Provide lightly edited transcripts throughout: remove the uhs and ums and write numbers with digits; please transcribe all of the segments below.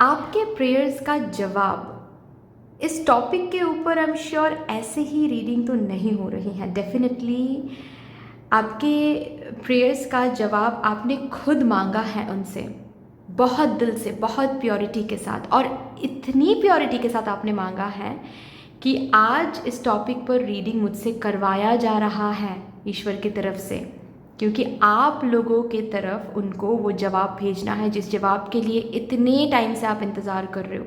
आपके प्रेयर्स का जवाब, इस टॉपिक के ऊपर आई एम श्योर ऐसे ही रीडिंग तो नहीं हो रही है। डेफिनेटली आपके प्रेयर्स का जवाब आपने खुद मांगा है उनसे, बहुत दिल से, बहुत प्योरिटी के साथ, और इतनी प्योरिटी के साथ आपने मांगा है कि आज इस टॉपिक पर रीडिंग मुझसे करवाया जा रहा है ईश्वर की तरफ से, क्योंकि आप लोगों के तरफ उनको वो जवाब भेजना है जिस जवाब के लिए इतने टाइम से आप इंतज़ार कर रहे हो।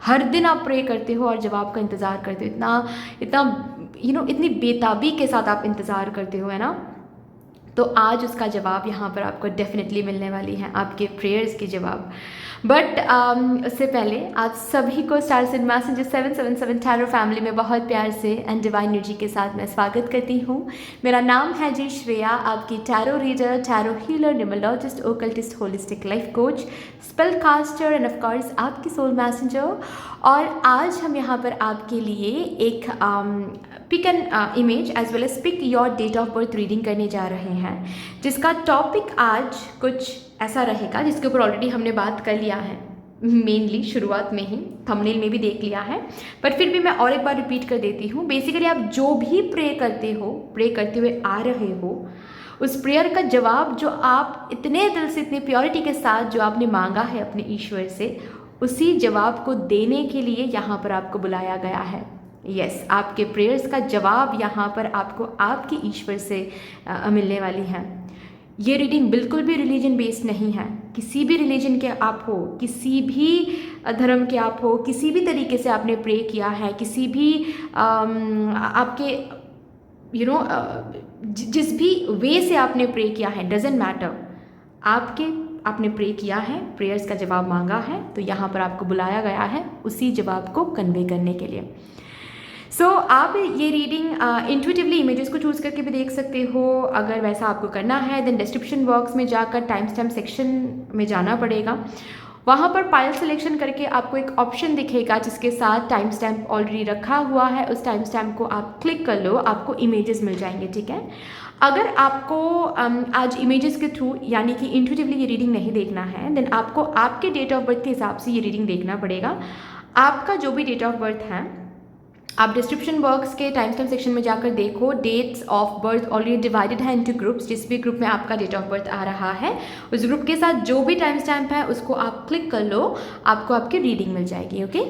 हर दिन आप प्रे करते हो और जवाब का इंतज़ार करते हो, इतना इतना इतनी बेताबी के साथ आप इंतज़ार करते हो, है ना। तो आज उसका जवाब यहाँ पर आपको डेफिनेटली मिलने वाली है, आपके प्रेयर्स के जवाब। बट उससे पहले आज सभी को stars and messenger 777 tarot family में बहुत प्यार से एंड डिवाइन एनर्जी के साथ मैं स्वागत करती हूँ। मेरा नाम है जी श्रेया, आपकी tarot reader, tarot healer, numerologist, occultist, holistic life coach, spell caster and of course आपकी सोल मैसेंजर। और आज हम यहाँ पर आपके लिए एक pick an image as well as pick your date of birth reading करने जा रहे हैं, जिसका टॉपिक आज कुछ ऐसा रहेगा जिसके ऊपर ऑलरेडी हमने बात कर लिया है, मेनली शुरुआत में ही थंबनेल में भी देख लिया है, पर फिर भी मैं और एक बार रिपीट कर देती हूँ। बेसिकली आप जो भी प्रे करते हो, प्रे करते हुए आ रहे हो, उस प्रेयर का जवाब जो आप इतने दिल से, इतनी प्योरिटी के साथ जो आपने मांगा है अपने ईश्वर से, उसी जवाब को देने के लिए यहाँ पर आपको बुलाया गया है। यस, आपके प्रेयर्स का जवाब यहाँ पर आपको आपके ईश्वर से मिलने वाली है। ये रीडिंग बिल्कुल भी रिलीजन बेस्ड नहीं है। किसी भी रिलीजन के आप हो, किसी भी धर्म के आप हो, किसी भी तरीके से आपने प्रे किया है, किसी भी आपके जिस भी वे से आपने प्रे किया है, डजेंट मैटर, आपने प्रे किया है, प्रेयर्स का जवाब मांगा है, तो यहाँ पर आपको बुलाया गया है उसी जवाब को कन्वे करने के लिए। आप ये रीडिंग इंट्यूटिवली इमेजेस को चूज़ करके भी देख सकते हो। अगर वैसा आपको करना है देन डिस्क्रिप्शन बॉक्स में जाकर टाइम स्टैम्प सेक्शन में जाना पड़ेगा। वहाँ पर पाइल सिलेक्शन करके आपको एक ऑप्शन दिखेगा जिसके साथ टाइम स्टैम्प ऑलरेडी रखा हुआ है। उस टाइम स्टैम्प को आप क्लिक कर लो, आपको इमेजेस मिल जाएंगे, ठीक है। अगर आपको आज इमेजेस के थ्रू यानी कि इंट्यूटिवली ये रीडिंग नहीं देखना है, देन आपको आपके डेट ऑफ बर्थ के हिसाब से ये रीडिंग देखना पड़ेगा। आपका जो भी डेट ऑफ बर्थ है, आप डिस्क्रिप्शन बॉक्स के टाइम स्टैम्प सेक्शन में जाकर देखो, dates of birth already divided है इनटू ग्रुप्स। जिस भी ग्रुप में आपका डेट ऑफ बर्थ आ रहा है, उस ग्रुप के साथ जो भी टाइम स्टैम्प है उसको आप क्लिक कर लो, आपको आपकी रीडिंग मिल जाएगी। ओके,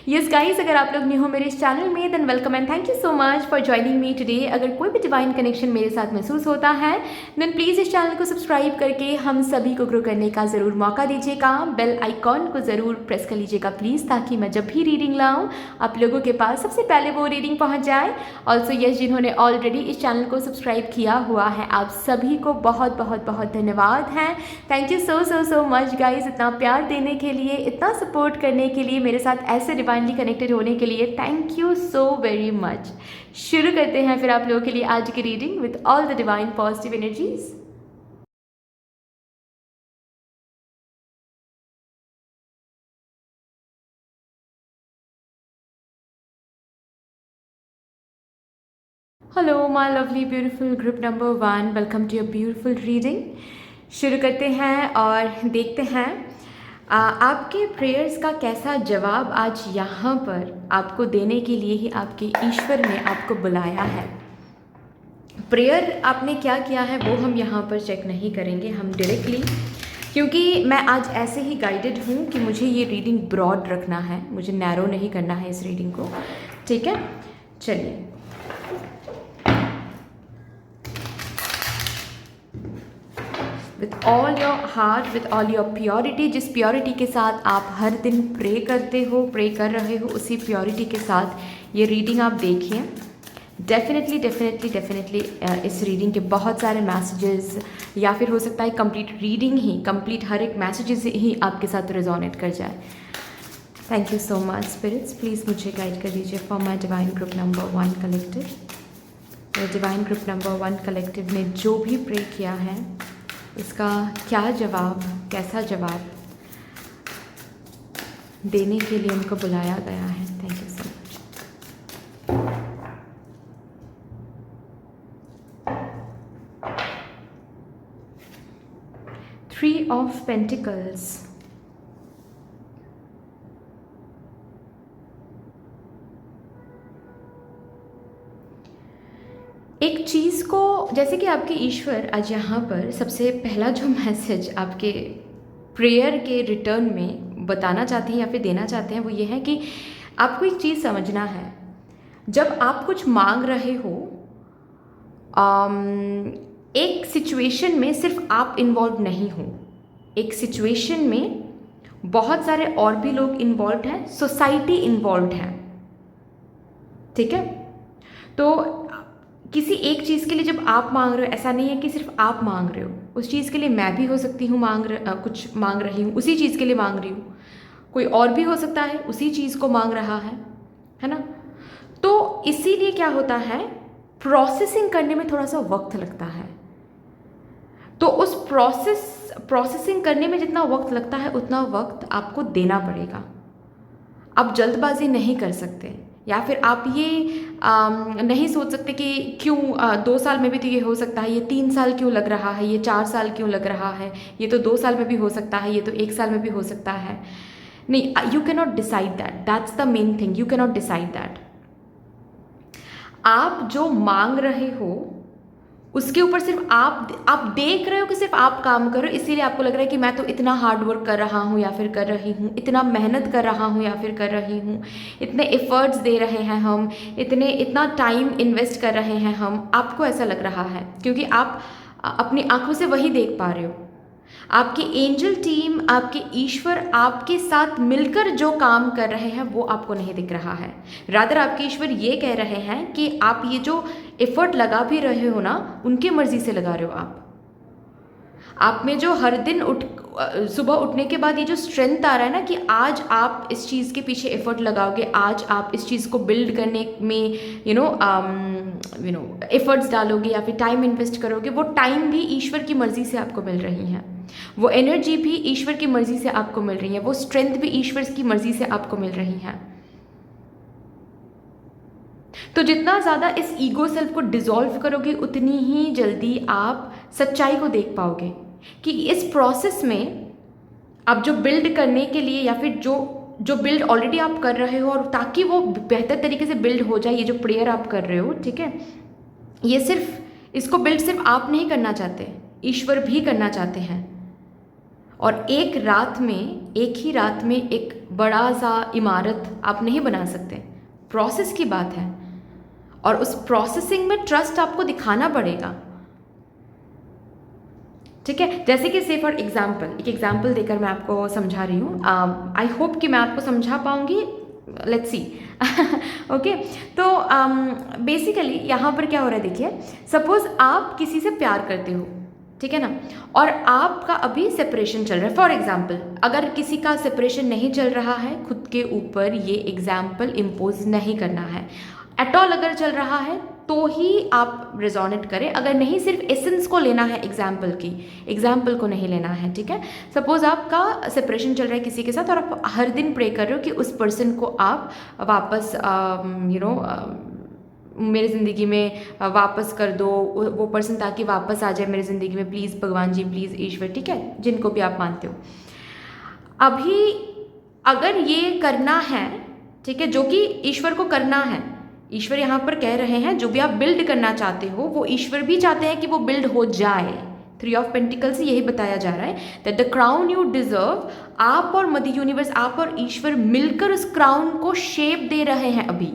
यस गाइस, अगर आप लोग न्यू हो मेरे इस चैनल में than welcome and thank you so much for joining me today. अगर कोई भी डिवाइन कनेक्शन मेरे साथ महसूस होता है देन प्लीज़ इस चैनल को सब्सक्राइब करके हम सभी को ग्रो करने का ज़रूर मौका दीजिएगा। बेल आइकॉन को ज़रूर प्रेस कर लीजिएगा प्लीज़, ताकि मैं जब भी रीडिंग लाऊं आप लोगों के पास सबसे पहले वो रीडिंग पहुंच जाए। ऑल्सो यस, जिन्होंने ऑलरेडी इस चैनल को सब्सक्राइब किया हुआ है, आप सभी को बहुत बहुत बहुत धन्यवाद है। Thank you so so so much guys, इतना प्यार देने के लिए, इतना सपोर्ट करने के लिए, मेरे साथ ऐसे डिवाइनली कनेक्टेड होने के लिए thank you so very much. शुरू करते हैं फिर आप लोगों के लिए आज की reading with all the divine positive energies. Hello my lovely beautiful group number 1, welcome to your beautiful reading. शुरू करते हैं और देखते हैं आपके प्रेयर्स का कैसा जवाब आज यहाँ पर आपको देने के लिए ही आपके ईश्वर ने आपको बुलाया है। प्रेयर आपने क्या किया है वो हम यहाँ पर चेक नहीं करेंगे, हम डायरेक्टली, क्योंकि मैं आज ऐसे ही गाइडेड हूँ कि मुझे ये रीडिंग ब्रॉड रखना है, मुझे नैरो नहीं करना है इस रीडिंग को, ठीक है। चलिए, with all your heart, with all your purity, जिस प्योरिटी के साथ आप हर दिन प्रे करते हो, प्रे कर रहे हो, उसी प्योरिटी के साथ ये रीडिंग आप देखिए। डेफिनेटली डेफिनेटली डेफिनेटली इस रीडिंग के बहुत सारे मैसेजेस, या फिर हो सकता है कंप्लीट रीडिंग ही, कंप्लीट हर एक मैसेजेस ही आपके साथ रिजोनेट कर जाए। Thank you so much spirits, please मुझे गाइड कर दीजिए for my divine group number 1 collective. Divine group number 1 collective ने जो भी प्रे किया है इसका क्या जवाब, कैसा जवाब देने के लिए उनको बुलाया गया है। Thank you so much. Three of pentacles, एक चीज़ को, जैसे कि आपके ईश्वर आज यहाँ पर सबसे पहला जो मैसेज आपके प्रेयर के रिटर्न में बताना चाहते हैं या फिर देना चाहते हैं वो ये है कि आपको एक चीज़ समझना है। जब आप कुछ मांग रहे हो, एक सिचुएशन में सिर्फ आप इन्वॉल्व नहीं हो, एक सिचुएशन में बहुत सारे और भी लोग इन्वॉल्व हैं, सोसाइटी इन्वॉल्व है, ठीक है। तो किसी एक चीज़ के लिए जब आप मांग रहे हो, ऐसा नहीं है कि सिर्फ आप मांग रहे हो, उस चीज़ के लिए मैं भी हो सकती हूँ कुछ मांग रही हूँ, उसी चीज़ के लिए मांग रही हूँ, कोई और भी हो सकता है उसी चीज़ को मांग रहा है ना। तो इसीलिए क्या होता है, प्रोसेसिंग करने में थोड़ा सा वक्त लगता है। तो उस प्रोसेसिंग करने में जितना वक्त लगता है उतना वक्त आपको देना पड़ेगा। आप जल्दबाजी नहीं कर सकते, या फिर आप ये नहीं सोच सकते कि क्यों 2 साल में भी तो ये हो सकता है, ये 3 साल क्यों लग रहा है, ये 4 साल क्यों लग रहा है, ये तो 2 साल में भी हो सकता है, ये तो 1 साल में भी हो सकता है। नहीं, you can not decide that, that's the main thing, you can not decide that. आप जो मांग रहे हो उसके ऊपर सिर्फ आप देख रहे हो कि सिर्फ आप काम करो, इसीलिए आपको लग रहा है कि मैं तो इतना हार्ड वर्क कर रहा हूँ या फिर कर रही हूँ, इतना मेहनत कर रहा हूँ या फिर कर रही हूँ, इतने एफर्ट्स दे रहे हैं हम, इतना टाइम इन्वेस्ट कर रहे हैं हम। आपको ऐसा लग रहा है क्योंकि आप अपनी आंखों से वही देख पा रहे हो। आपकी एंजल टीम, आपके ईश्वर आपके साथ मिलकर जो काम कर रहे हैं वो आपको नहीं दिख रहा है। रादर आपके ईश्वर ये कह रहे हैं कि आप ये जो एफर्ट लगा भी रहे हो ना, उनकी मर्जी से लगा रहे हो। आप में जो हर दिन सुबह उठने के बाद ये जो स्ट्रेंथ आ रहा है ना कि आज आप इस चीज़ के पीछे एफर्ट लगाओगे, आज आप इस चीज़ को बिल्ड करने में एफर्ट्स डालोगे या फिर टाइम इन्वेस्ट करोगे, वो टाइम भी ईश्वर की मर्ज़ी से आपको मिल रही है, वो एनर्जी भी ईश्वर की मर्ज़ी से आपको मिल रही है, वो स्ट्रेंथ भी ईश्वर की मर्ज़ी से आपको मिल रही है। तो जितना ज़्यादा इस ईगो सेल्फ को डिसॉल्व करोगे उतनी ही जल्दी आप सच्चाई को देख पाओगे कि इस प्रोसेस में आप जो बिल्ड करने के लिए या फिर जो बिल्ड ऑलरेडी आप कर रहे हो, और ताकि वो बेहतर तरीके से बिल्ड हो जाए, ये जो प्रेयर आप कर रहे हो, ठीक है, ये इसको बिल्ड सिर्फ आप नहीं करना चाहते, ईश्वर भी करना चाहते हैं। और एक ही रात में एक बड़ा सा इमारत आप नहीं बना सकते, प्रोसेस की बात है, और उस प्रोसेसिंग में ट्रस्ट आपको दिखाना पड़ेगा, ठीक है। जैसे कि से फॉर एग्जाम्पल, एक एग्जाम्पल देकर मैं आपको समझा रही हूँ। आई होप कि मैं आपको समझा पाऊँगी, लेट्स सी। ओके, तो बेसिकली यहाँ पर क्या हो रहा है, देखिए, सपोज आप किसी से प्यार करते हो, ठीक है ना, और आपका अभी सेपरेशन चल रहा है। फॉर एग्जाम्पल, अगर किसी का सेपरेशन नहीं चल रहा है, खुद के ऊपर ये एग्जाम्पल इम्पोज नहीं करना है एट ऑल। अगर चल रहा है तो ही आप रेजोनेट करें, अगर नहीं सिर्फ एसेंस को लेना है, एग्जाम्पल को नहीं लेना है, ठीक है। सपोज आपका सेपरेशन चल रहा है किसी के साथ और आप हर दिन प्रे कर रहे हो कि उस पर्सन को आप वापस मेरे ज़िंदगी में वापस कर दो, वो पर्सन ताकि वापस आ जाए मेरी ज़िंदगी में, प्लीज़ भगवान जी, प्लीज़ ईश्वर, ठीक है, जिनको भी आप मानते हो। अभी अगर ये करना है, ठीक है, जो कि ईश्वर को करना है, ईश्वर यहाँ पर कह रहे हैं जो भी आप बिल्ड करना चाहते हो वो ईश्वर भी चाहते हैं कि वो बिल्ड हो जाए। 3 ऑफ पेंटिकल से यही बताया जा रहा है that the crown you deserve, आप और मदर यूनिवर्स, आप और ईश्वर मिलकर उस क्राउन को शेप दे रहे हैं अभी,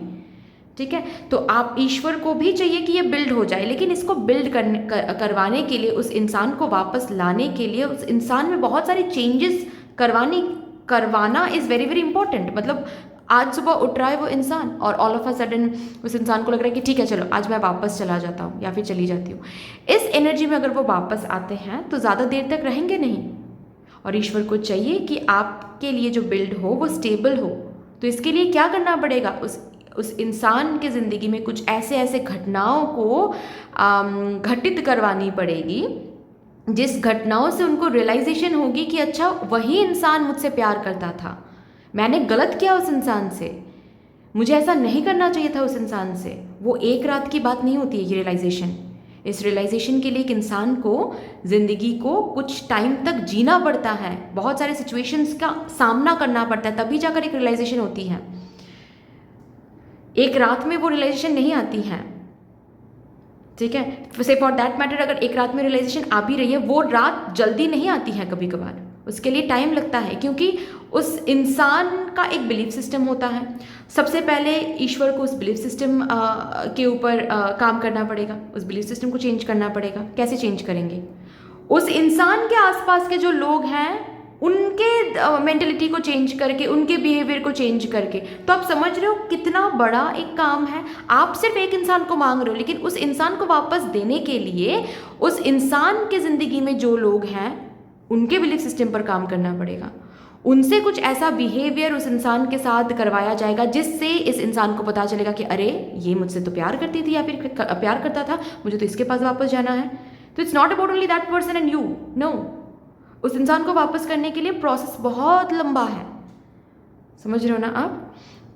ठीक है। तो आप ईश्वर को भी चाहिए कि ये बिल्ड हो जाए, लेकिन इसको बिल्ड करवाने के लिए, उस इंसान को वापस लाने के लिए, उस इंसान में बहुत सारे चेंजेस करवाना इज़ वेरी वेरी इंपॉर्टेंट। मतलब आज सुबह उठ रहा है वो इंसान और ऑल ऑफ अ सडन उस इंसान को लग रहा है कि ठीक है चलो आज मैं वापस चला जाता हूँ या फिर चली जाती हूँ। इस एनर्जी में अगर वो वापस आते हैं तो ज़्यादा देर तक रहेंगे नहीं, और ईश्वर को चाहिए कि आपके लिए जो बिल्ड हो वो स्टेबल हो। तो इसके लिए क्या करना पड़ेगा, उस इंसान के ज़िंदगी में कुछ ऐसे घटनाओं को घटित करवानी पड़ेगी जिस घटनाओं से उनको रियलाइजेशन होगी कि अच्छा वही इंसान मुझसे प्यार करता था, मैंने गलत किया उस इंसान से, मुझे ऐसा नहीं करना चाहिए था उस इंसान से। वो एक रात की बात नहीं होती है ये रियलाइजेशन। इस रियलाइजेशन के लिए एक इंसान को ज़िंदगी को कुछ टाइम तक जीना पड़ता है, बहुत सारे सिचुएशंस का सामना करना पड़ता है, तभी जाकर एक रियलाइजेशन होती है। एक रात में वो रियलाइजेशन नहीं आती है, ठीक है। से फॉर दैट मैटर अगर एक रात में रियलाइजेशन आ भी रही है, वो रात जल्दी नहीं आती है, कभी कभार उसके लिए टाइम लगता है, क्योंकि उस इंसान का एक बिलीफ सिस्टम होता है। सबसे पहले ईश्वर को उस बिलीफ सिस्टम के ऊपर काम करना पड़ेगा, उस बिलीफ सिस्टम को चेंज करना पड़ेगा। कैसे चेंज करेंगे? उस इंसान के आसपास के जो लोग हैं उनके मेंटेलिटी को चेंज करके, उनके बिहेवियर को चेंज करके। तो आप समझ रहे हो कितना बड़ा एक काम है। आप सिर्फ एक इंसान को मांग रहे हो, लेकिन उस इंसान को वापस देने के लिए उस इंसान के ज़िंदगी में जो लोग हैं उनके बिलीफ सिस्टम पर काम करना पड़ेगा। उनसे कुछ ऐसा बिहेवियर उस इंसान के साथ करवाया जाएगा जिससे इस इंसान को पता चलेगा कि अरे ये मुझसे तो प्यार करती थी या फिर प्यार करता था, मुझे तो इसके पास वापस जाना है। तो it's not about only that person and you, know. उस इंसान को वापस करने के लिए प्रोसेस बहुत लंबा है। समझ रहे हो ना आप?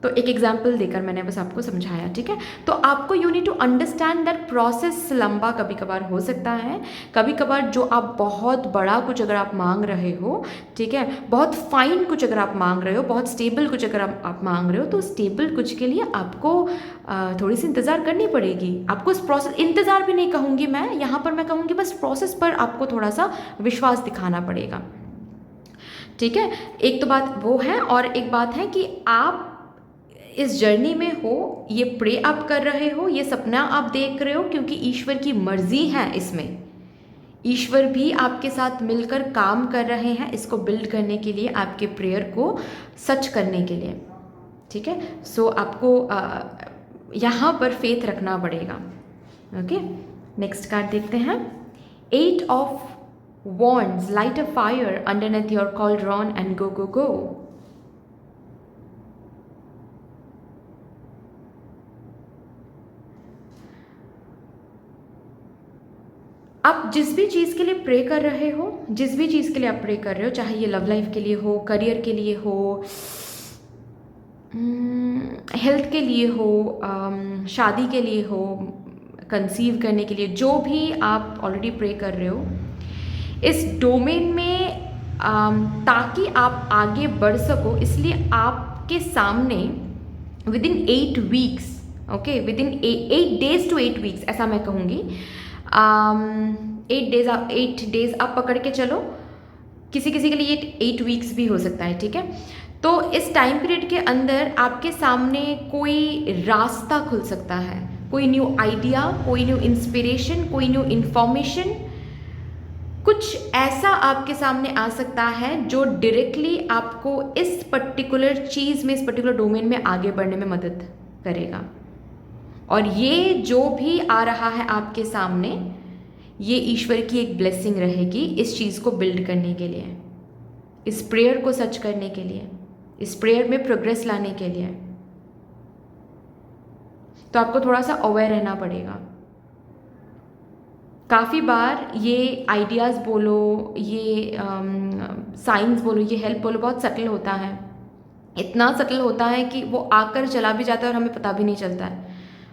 तो एक एग्जाम्पल देकर मैंने बस आपको समझाया, ठीक है। तो आपको you need to understand that process लंबा कभी कभार हो सकता है। कभी कभार जो आप बहुत बड़ा कुछ अगर आप मांग रहे हो, ठीक है, बहुत फाइन कुछ अगर आप मांग रहे हो, बहुत स्टेबल कुछ अगर आप मांग रहे हो, तो स्टेबल कुछ के लिए आपको थोड़ी सी इंतज़ार करनी पड़ेगी। आपको इस प्रोसेस, इंतज़ार भी नहीं कहूँगी मैं यहाँ पर, मैं कहूँगी बस प्रोसेस पर आपको थोड़ा सा विश्वास दिखाना पड़ेगा, ठीक है। एक तो बात वो है, और एक बात है कि आप इस जर्नी में हो, ये प्रे आप कर रहे हो, ये सपना आप देख रहे हो, क्योंकि ईश्वर की मर्जी है इसमें। ईश्वर भी आपके साथ मिलकर काम कर रहे हैं इसको बिल्ड करने के लिए, आपके प्रेयर को सच करने के लिए, ठीक है। सो आपको यहाँ पर फेथ रखना पड़ेगा। ओके, नेक्स्ट कार्ड देखते हैं। 8 of Wands, light a fire underneath your cauldron and go, go, go. आप जिस भी चीज़ के लिए प्रे कर रहे हो, जिस भी चीज़ के लिए आप प्रे कर रहे हो, चाहे ये लव लाइफ के लिए हो, करियर के लिए हो, हेल्थ के लिए हो, शादी के लिए हो, कंसीव करने के लिए, जो भी आप ऑलरेडी प्रे कर रहे हो इस डोमेन में, ताकि आप आगे बढ़ सको, इसलिए आपके सामने with in 8 weeks, okay, with in 8 days to 8 weeks, ऐसा मैं कहूँगी। 8 days आप पकड़ के चलो, किसी किसी के लिए 8 weeks भी हो सकता है, ठीक है। तो इस टाइम पीरियड के अंदर आपके सामने कोई रास्ता खुल सकता है, कोई न्यू आइडिया, कोई न्यू इंस्पिरेशन, कोई न्यू इन्फॉर्मेशन, कुछ ऐसा आपके सामने आ सकता है जो डायरेक्टली आपको इस पर्टिकुलर चीज़ में, इस पर्टिकुलर डोमेन में आगे बढ़ने में मदद करेगा। और ये जो भी आ रहा है आपके सामने, ये ईश्वर की एक ब्लेसिंग रहेगी इस चीज़ को बिल्ड करने के लिए, इस प्रेयर को सच करने के लिए, इस प्रेयर में प्रोग्रेस लाने के लिए। तो आपको थोड़ा सा अवेयर रहना पड़ेगा। काफ़ी बार ये आइडियाज़ बोलो, ये साइंस बोलो, ये हेल्प बोलो, बहुत सटल होता है। इतना सटल होता है कि वो आकर चला भी जाता है और हमें पता भी नहीं चलता है।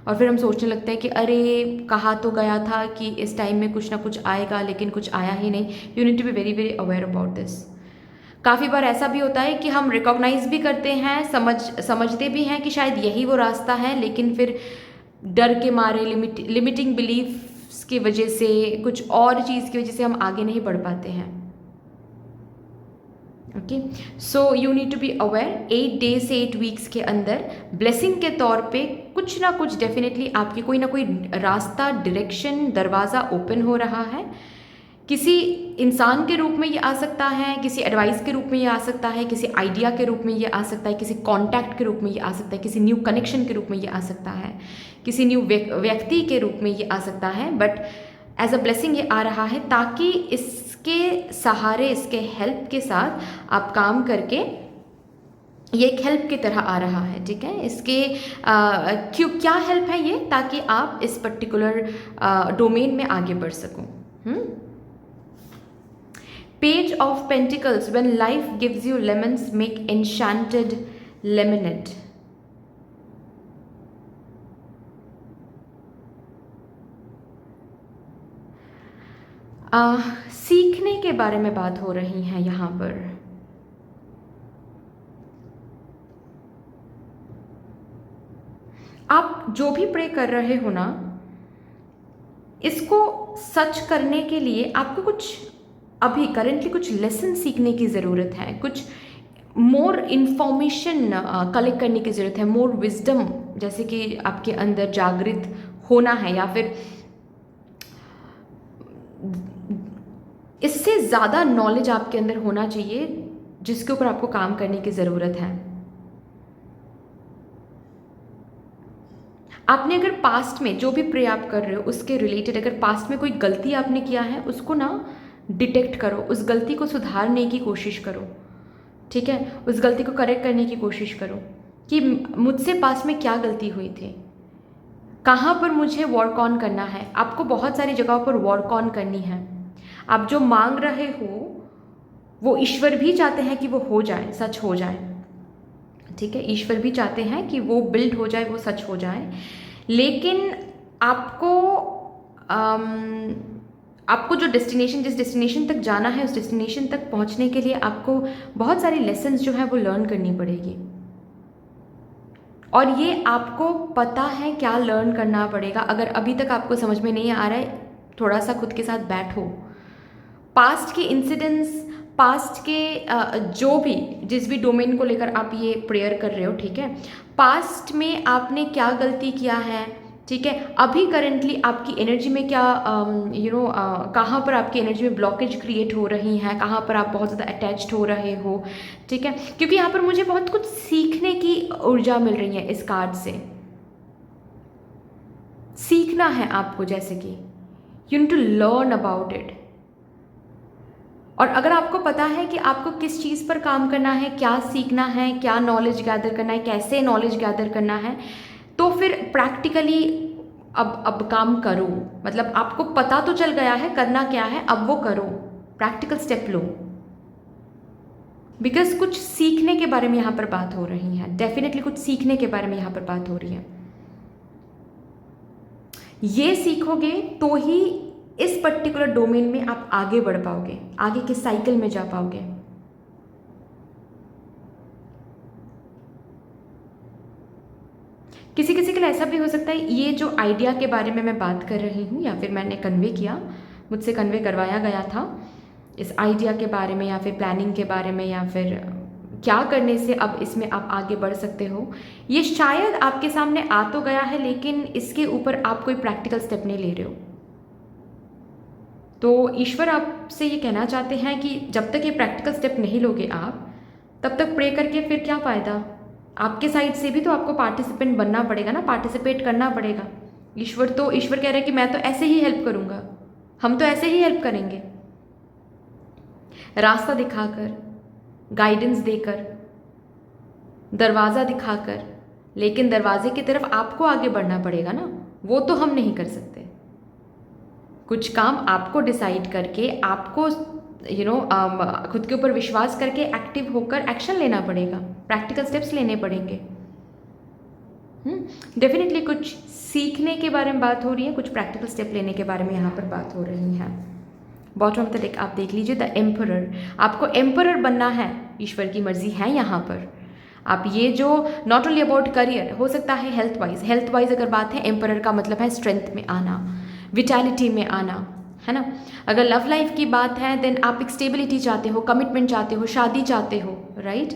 और फिर हम सोचने लगते हैं कि अरे कहा तो गया था कि इस टाइम में कुछ ना कुछ आएगा, लेकिन कुछ आया ही नहीं। You need to be very very aware about this. काफ़ी बार ऐसा भी होता है कि हम रिकॉग्नाइज भी करते हैं, समझते भी हैं कि शायद यही वो रास्ता है, लेकिन फिर डर के मारे, लिमिटिंग बिलीफ की वजह से, कुछ और चीज़ की वजह से हम आगे नहीं बढ़ पाते हैं। Okay, so you need to be aware. 8 days से 8 weeks के अंदर ब्लेसिंग के तौर पे कुछ ना कुछ डेफिनेटली आपकी कोई ना कोई रास्ता, डायरेक्शन, दरवाज़ा ओपन हो रहा है। किसी इंसान के रूप में ये आ सकता है, किसी एडवाइस के रूप में ये आ सकता है, किसी आइडिया के रूप में ये आ सकता है, किसी कॉन्टैक्ट के रूप में ये आ सकता है, किसी न्यू कनेक्शन के रूप में ये आ सकता है, किसी न्यू व्यक्ति के रूप में ये आ सकता है। बट एज अ ब्लेसिंग ये आ रहा है, ताकि इसके सहारे, इसके हेल्प के साथ आप काम करके, ये एक हेल्प की तरह आ रहा है, ठीक है। इसके क्यों, क्या हेल्प है ये? ताकि आप इस पर्टिकुलर डोमेन में आगे बढ़ सको। Page of Pentacles, when life gives you lemons, make enchanted lemonade. सीखने के बारे में बात हो रही है यहाँ पर। आप जो भी प्रे कर रहे हो ना, इसको सच करने के लिए आपको कुछ अभी करेंटली कुछ लेसन सीखने की ज़रूरत है, कुछ मोर इन्फॉर्मेशन कलेक्ट करने की ज़रूरत है, मोर विजडम जैसे कि आपके अंदर जागृत होना है, या फिर इससे ज़्यादा नॉलेज आपके अंदर होना चाहिए जिसके ऊपर आपको काम करने की ज़रूरत है। आपने अगर पास्ट में जो भी प्रे आप कर रहे हो उसके रिलेटेड अगर पास्ट में कोई गलती आपने किया है उसको ना डिटेक्ट करो, उस गलती को सुधारने की कोशिश करो, ठीक है, उस गलती को करेक्ट करने की कोशिश करो कि मुझसे पास्ट में क्या गलती हुई थी, कहाँ पर मुझे वर्क ऑन करना है। आपको बहुत सारी जगहों पर वर्क ऑन करनी है। आप जो मांग रहे हो वो ईश्वर भी चाहते हैं कि वो हो जाए, सच हो जाए, ठीक है, ईश्वर भी चाहते हैं कि वो बिल्ड हो जाए, वो सच हो जाए। लेकिन आपको जो डेस्टिनेशन, जिस डेस्टिनेशन तक जाना है, उस डेस्टिनेशन तक पहुंचने के लिए आपको बहुत सारी लेसन्स जो है वो लर्न करनी पड़ेगी, और ये आपको पता है क्या लर्न करना पड़ेगा। अगर अभी तक आपको समझ में नहीं आ रहा है, थोड़ा सा खुद के साथ बैठो, पास्ट के इंसिडेंट्स, पास्ट के जो भी जिस भी डोमेन को लेकर आप ये प्रेयर कर रहे हो, ठीक है, पास्ट में आपने क्या गलती किया है, ठीक है, अभी करेंटली आपकी एनर्जी में क्या कहाँ पर आपकी एनर्जी में ब्लॉकेज क्रिएट हो रही हैं, कहाँ पर आप बहुत ज़्यादा अटैच्ड हो रहे हो, ठीक है, क्योंकि यहाँ पर मुझे बहुत कुछ सीखने की ऊर्जा मिल रही है। इस कार्ड से सीखना है आपको, जैसे कि you need to learn about it. और अगर आपको पता है कि आपको किस चीज़ पर काम करना है, क्या सीखना है, क्या नॉलेज गैदर करना है, कैसे नॉलेज गैदर करना है, तो फिर प्रैक्टिकली अब काम करो। मतलब आपको पता तो चल गया है करना क्या है, अब वो करो, प्रैक्टिकल स्टेप लो, बिकॉज कुछ सीखने के बारे में यहाँ पर बात हो रही है। डेफिनेटली कुछ सीखने के बारे में यहाँ पर बात हो रही है। ये सीखोगे तो ही इस पर्टिकुलर डोमेन में आप आगे बढ़ पाओगे, आगे के साइकिल में जा पाओगे। किसी किसी के लिए ऐसा भी हो सकता है, ये जो आइडिया के बारे में मैं बात कर रही हूँ या फिर मैंने कन्वे किया, मुझसे कन्वे करवाया गया था इस आइडिया के बारे में या फिर प्लानिंग के बारे में या फिर क्या करने से अब इसमें आप आगे बढ़ सकते हो, ये शायद आपके सामने आ तो गया है लेकिन इसके ऊपर आप कोई प्रैक्टिकल स्टेप नहीं ले रहे हो। तो ईश्वर आपसे ये कहना चाहते हैं कि जब तक ये प्रैक्टिकल स्टेप नहीं लोगे आप, तब तक प्रे करके फिर क्या फ़ायदा। आपके साइड से भी तो आपको पार्टिसिपेंट बनना पड़ेगा ना, पार्टिसिपेट करना पड़ेगा। ईश्वर कह रहे हैं कि मैं तो ऐसे ही हेल्प करूँगा, हम तो ऐसे ही हेल्प करेंगे, रास्ता दिखाकर, गाइडेंस देकर, दरवाज़ा दिखाकर, लेकिन दरवाजे की तरफ आपको आगे बढ़ना पड़ेगा ना, वो तो हम नहीं कर सकते। कुछ काम आपको डिसाइड करके, आपको खुद के ऊपर विश्वास करके एक्टिव होकर एक्शन लेना पड़ेगा, प्रैक्टिकल स्टेप्स लेने पड़ेंगे। डेफिनेटली कुछ सीखने के बारे में बात हो रही है, कुछ प्रैक्टिकल स्टेप लेने के बारे में यहाँ पर बात हो रही है। बॉटम ऑफ द डेक आप देख लीजिए, द एम्परर। आपको एम्परर बनना है, ईश्वर की मर्जी है यहाँ पर। आप ये जो नॉट ओनली अबाउट करियर, हो सकता है हेल्थ वाइज अगर बात है, एम्परर का मतलब है स्ट्रेंथ में आना, विटैलिटी में आना, है ना। अगर लव लाइफ की बात है देन आप एक स्टेबिलिटी चाहते हो, कमिटमेंट चाहते हो, शादी चाहते हो, राइट।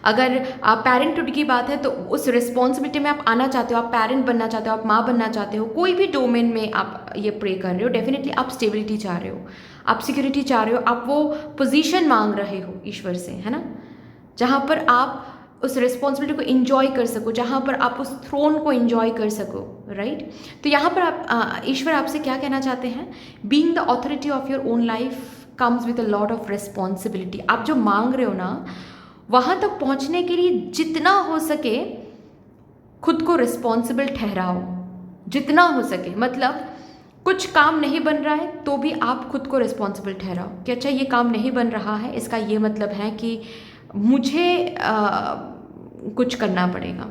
अगर आप पेरेंटहुड की बात है तो उस रिस्पॉन्सिबिलिटी में आप आना चाहते हो, आप पेरेंट बनना चाहते हो, आप माँ बनना चाहते हो, कोई भी डोमेन में आप ये प्रे कर रहे हो, डेफिनेटली आप स्टेबिलिटी चाह रहे हो, आप सिक्योरिटी चाह रहे हो, आप वो पोजीशन मांग रहे हो ईश्वर से, है ना, जहाँ पर आप उस रिस्पॉन्सिबिलिटी को इंजॉय कर सको, जहाँ पर आप उस थ्रोन को इंजॉय कर सको, राइट। तो यहाँ पर आप ईश्वर आपसे क्या कहना चाहते हैं, being the authority of your own life comes with a lot of responsibility. आप जो मांग रहे हो ना, वहाँ तक पहुँचने के लिए जितना हो सके खुद को रिस्पॉन्सिबल ठहराओ, जितना हो सके। मतलब कुछ काम नहीं बन रहा है तो भी आप खुद को रिस्पॉन्सिबल ठहराओ कि अच्छा ये काम नहीं बन रहा है, इसका ये मतलब है कि मुझे कुछ करना पड़ेगा,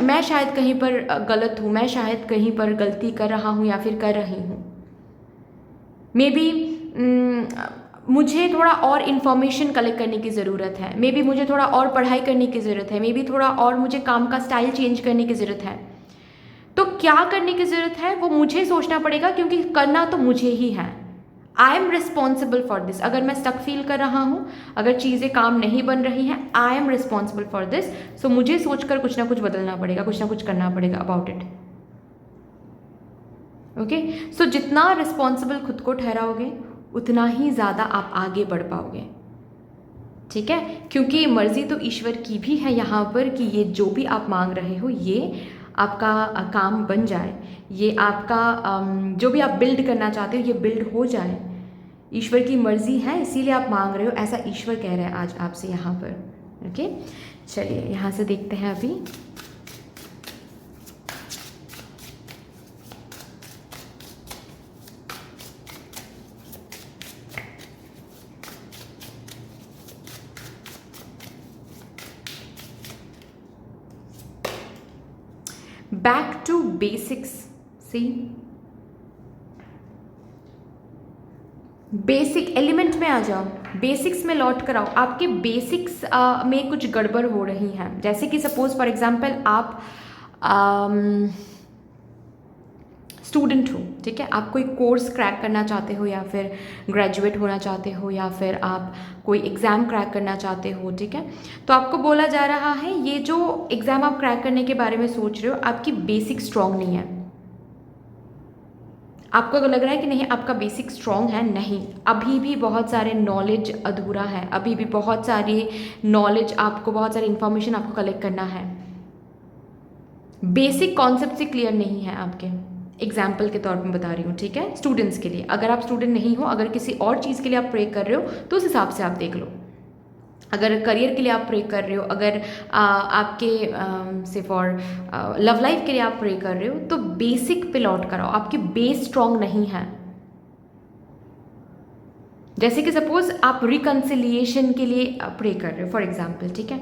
मैं शायद कहीं पर गलत हूँ, मैं शायद कहीं पर गलती कर रहा हूँ या फिर कर रही हूँ। मे बी मुझे थोड़ा और इन्फॉर्मेशन कलेक्ट करने की ज़रूरत है, मे बी मुझे थोड़ा और पढ़ाई करने की ज़रूरत है, मे बी थोड़ा और मुझे काम का स्टाइल चेंज करने की ज़रूरत है। तो क्या करने की ज़रूरत है वो मुझे सोचना पड़ेगा, क्योंकि करना तो मुझे ही है। आई एम रिस्पॉन्सिबल फॉर दिस। अगर मैं स्टक फील कर रहा हूँ, अगर चीज़ें काम नहीं बन रही हैं, I am responsible for this. So मुझे सोचकर कुछ ना कुछ बदलना पड़ेगा, कुछ ना कुछ करना पड़ेगा अबाउट इट। ओके, सो जितना रिस्पॉन्सिबल खुद को ठहराओगे उतना ही ज़्यादा आप आगे बढ़ पाओगे। ठीक है, क्योंकि मर्जी तो ईश्वर की भी है यहाँ पर कि ये जो भी आप मांग रहे हो ये आपका काम बन जाए, ये आपका जो भी आप बिल्ड करना चाहते हो ये बिल्ड हो जाए। ईश्वर की मर्जी है, इसीलिए आप मांग रहे हो, ऐसा ईश्वर कह रहे हैं आज आपसे यहाँ पर। ओके, चलिए यहाँ से देखते हैं अभी। Back to basics. See, basic element में आ जाओ, बेसिक्स में लौट कर आओ। आपके बेसिक्स में कुछ गड़बड़ हो रही है। जैसे कि सपोज फॉर एग्जांपल आप स्टूडेंट हो, ठीक है, आप कोई कोर्स क्रैक करना चाहते हो, या फिर ग्रेजुएट होना चाहते हो, या फिर आप कोई एग्ज़ाम क्रैक करना चाहते हो, ठीक है। तो आपको बोला जा रहा है ये जो एग्ज़ाम आप क्रैक करने के बारे में सोच रहे हो, आपकी बेसिक स्ट्रॉन्ग नहीं है। आपको अगर लग रहा है कि नहीं आपका बेसिक स्ट्रॉन्ग है, नहीं, अभी भी बहुत सारे नॉलेज अधूरा है, अभी भी बहुत सारी नॉलेज आपको, बहुत सारी इंफॉर्मेशन आपको कलेक्ट करना है। बेसिक कॉन्सेप्ट से क्लियर नहीं है आपके। एग्जाम्पल के तौर पर बता रही हूँ, ठीक है, स्टूडेंट्स के लिए। अगर आप स्टूडेंट नहीं हो, अगर किसी और चीज़ के लिए आप प्रे कर रहे हो तो उस हिसाब से आप देख लो। अगर करियर के लिए आप प्रे कर रहे हो, अगर आपके से फॉर लव लाइफ के लिए आप प्रे कर रहे हो, तो बेसिक पे लौट कर आओ। आपकी बेस स्ट्रॉन्ग नहीं है। जैसे कि सपोज आप रिकन्सिलिएशन के लिए प्रे कर रहे हो फॉर एग्जाम्पल, ठीक है,